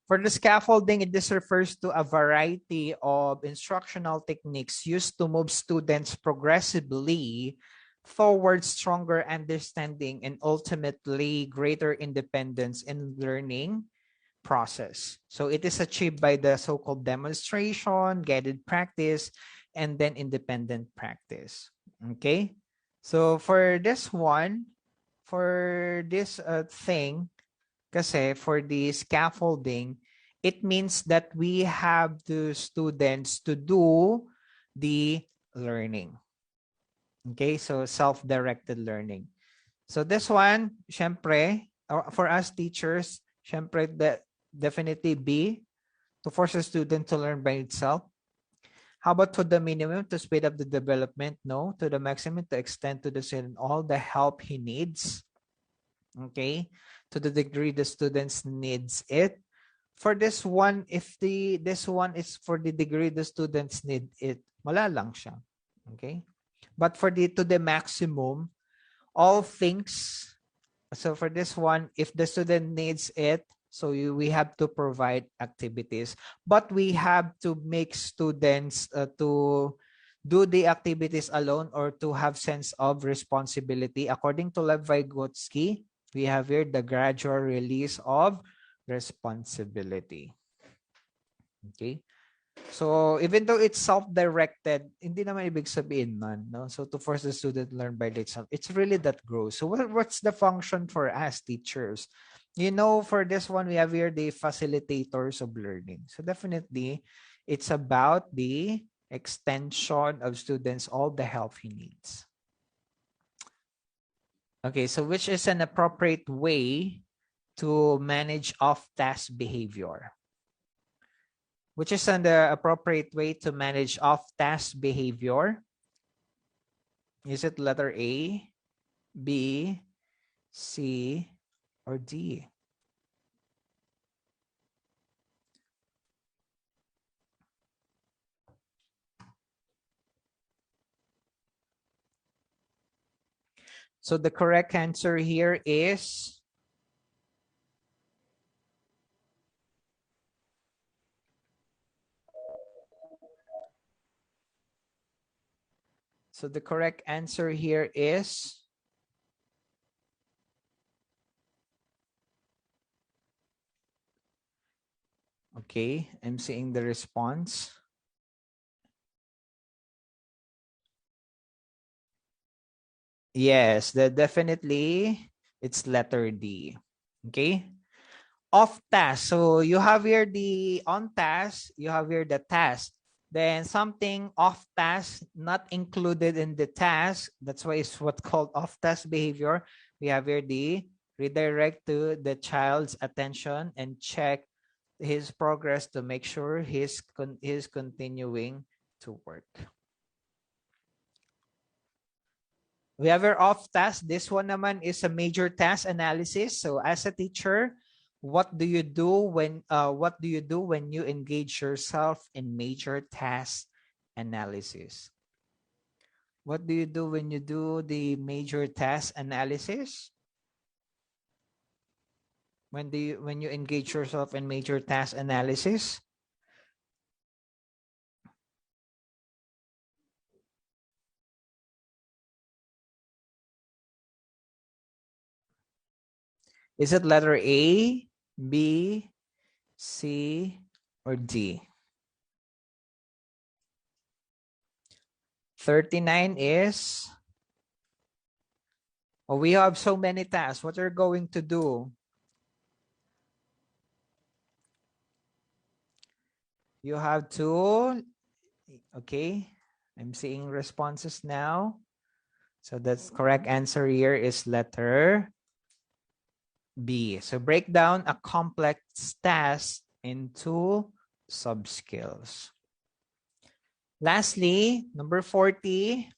For the scaffolding, this refers to a variety of instructional techniques used to move students progressively towards stronger understanding and ultimately greater independence in learning process. So it is achieved by the so-called demonstration, guided practice, and then independent practice. Okay. So for this one, for this thing, kasi for the scaffolding, it means that we have the students to do the learning. Okay, so self-directed learning. So this one, syempre, For us teachers, syempre, definitely B, to force a student to learn by itself. How about to the minimum, to speed up the development? No. To the maximum, to extend to the student all the help he needs. Okay. To the degree the students needs it. For this one, if this one is for the degree the students need it, wala lang siya. Okay. But for the to the maximum, all things. So for this one, if the student needs it, so we have to provide activities, but we have to make students to do the activities alone or to have sense of responsibility. According to Lev Vygotsky, we have here the gradual release of responsibility. Okay. So even though it's self-directed, hindi naman ibig sabihin man, no? So to force the student to learn by themselves, it's really that growth. So what's the function for us teachers? You know, for this one, we have here the facilitators of learning. So definitely, it's about the extension of students, all the help he needs. Okay, so which is an appropriate way to manage off-task behavior? Which is the appropriate way to manage off-task behavior? Is it letter A, B, C, or D? So the correct answer here is so the correct answer here is okay. I'm seeing the response. Yes, definitely it's letter D. Okay. Off task. So you have here the on task, you have here the task. Then something off task, not included in the task. That's why it's what's called off task behavior. We have here the redirect to the child's attention and check his progress to make sure he's continuing to work. We have our off task. This one naman is a major task analysis. So as a teacher, what do you do when you engage yourself in major task analysis? What do you do when you do the major task analysis? When you engage yourself in major task analysis? Is it letter A, B, C, or D? 39 is, oh, we have so many tasks. What are you going to do? You have to, okay, I'm seeing responses now. So that's correct answer here is letter B. So break down a complex task into sub-skills. Lastly, number 40,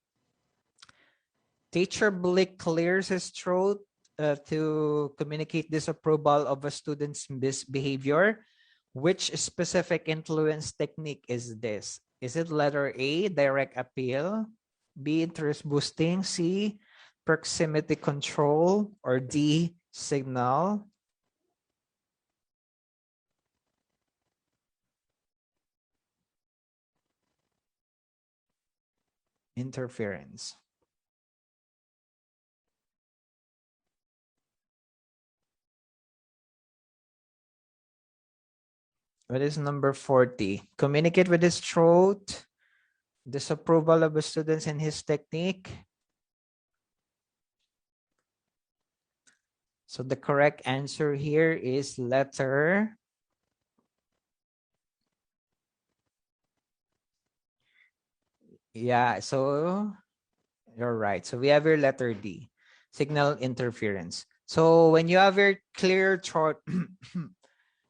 teacher Blick clears his throat to communicate disapproval of a student's misbehavior. Which specific influence technique is this? Is it letter A, direct appeal, B, interest boosting, C, proximity control, or D, signal interference? What is number 40? Communicate with his throat, disapproval of the students and his technique. So the correct answer here is letter yeah, so you're right. So we have your letter D, signal interference. So when you have your clear chart,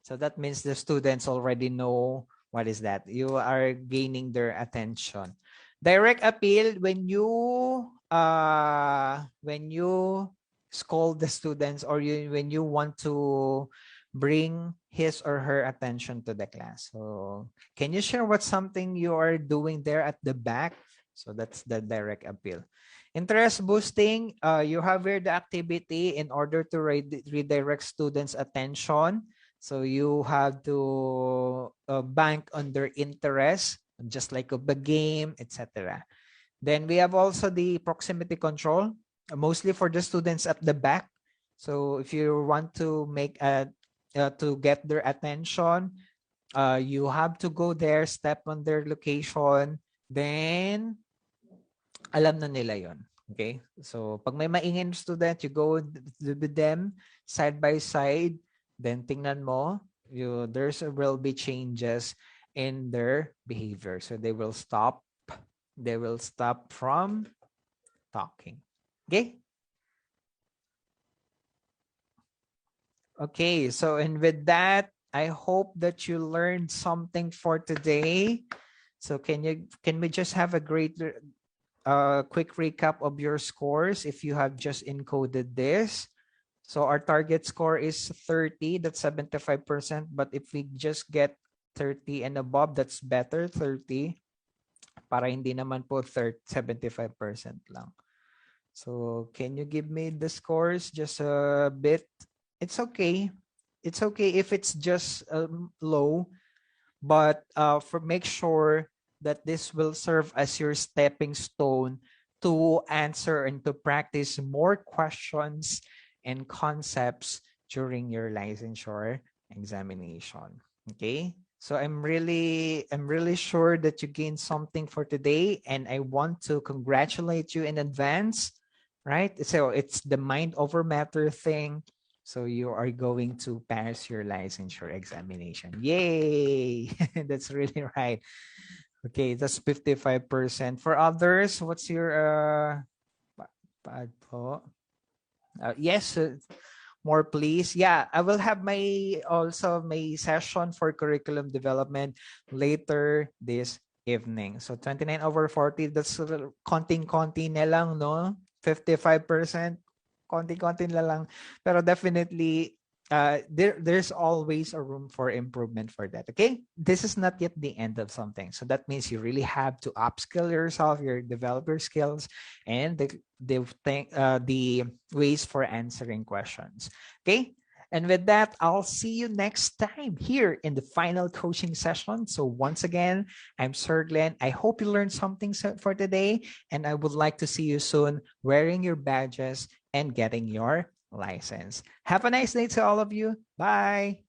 so that means the students already know what is that. You are gaining their attention. Direct appeal, when you scold the students, or when you want to bring his or her attention to the class. So can you share what something you are doing there at the back? So that's the direct appeal. Interest boosting, you have here the activity in order to redirect students' attention. So you have to bank on their interest, just like of the game, etc. Then we have also the proximity control, mostly for the students at the back. So if you want to to get their attention, you have to go there, step on their location, then alam na nila yon. Okay? So, pag may maingay student, you go with them side by side, then tingnan mo, will be changes in their behavior. So, they will stop from talking. Okay? Okay, so and with that, I hope that you learned something for today. So can we just have a quick recap of your scores if you have just encoded this? So our target score is 30, that's 75%. But if we just get 30 and above, that's better, 30. Para hindi naman po 75% lang. So can you give me the scores just a bit? It's okay. It's okay if it's just low, but make sure that this will serve as your stepping stone to answer and to practice more questions and concepts during your licensure examination. Okay? So I'm really sure that you gained something for today, and I want to congratulate you in advance, right? So it's the mind over matter thing. So you are going to pass your licensure examination. Yay! That's really right. Okay, that's 55%. For others, what's your yes, more please. Yeah, I will have my session for curriculum development later this evening. So 29 over 40, that's konting-konti na lang, no? 55%, konting-konti na lang. Pero definitely, there's always a room for improvement for that. Okay, this is not yet the end of something, so that means you really have to upskill yourself, your developer skills, and the ways for answering questions. Okay, and with that, I'll see you next time here in the final coaching session. So once again, I'm Sir Glenn. I hope you learned something for today, and I would like to see you soon wearing your badges and getting your license. Have a nice day to all of you. Bye.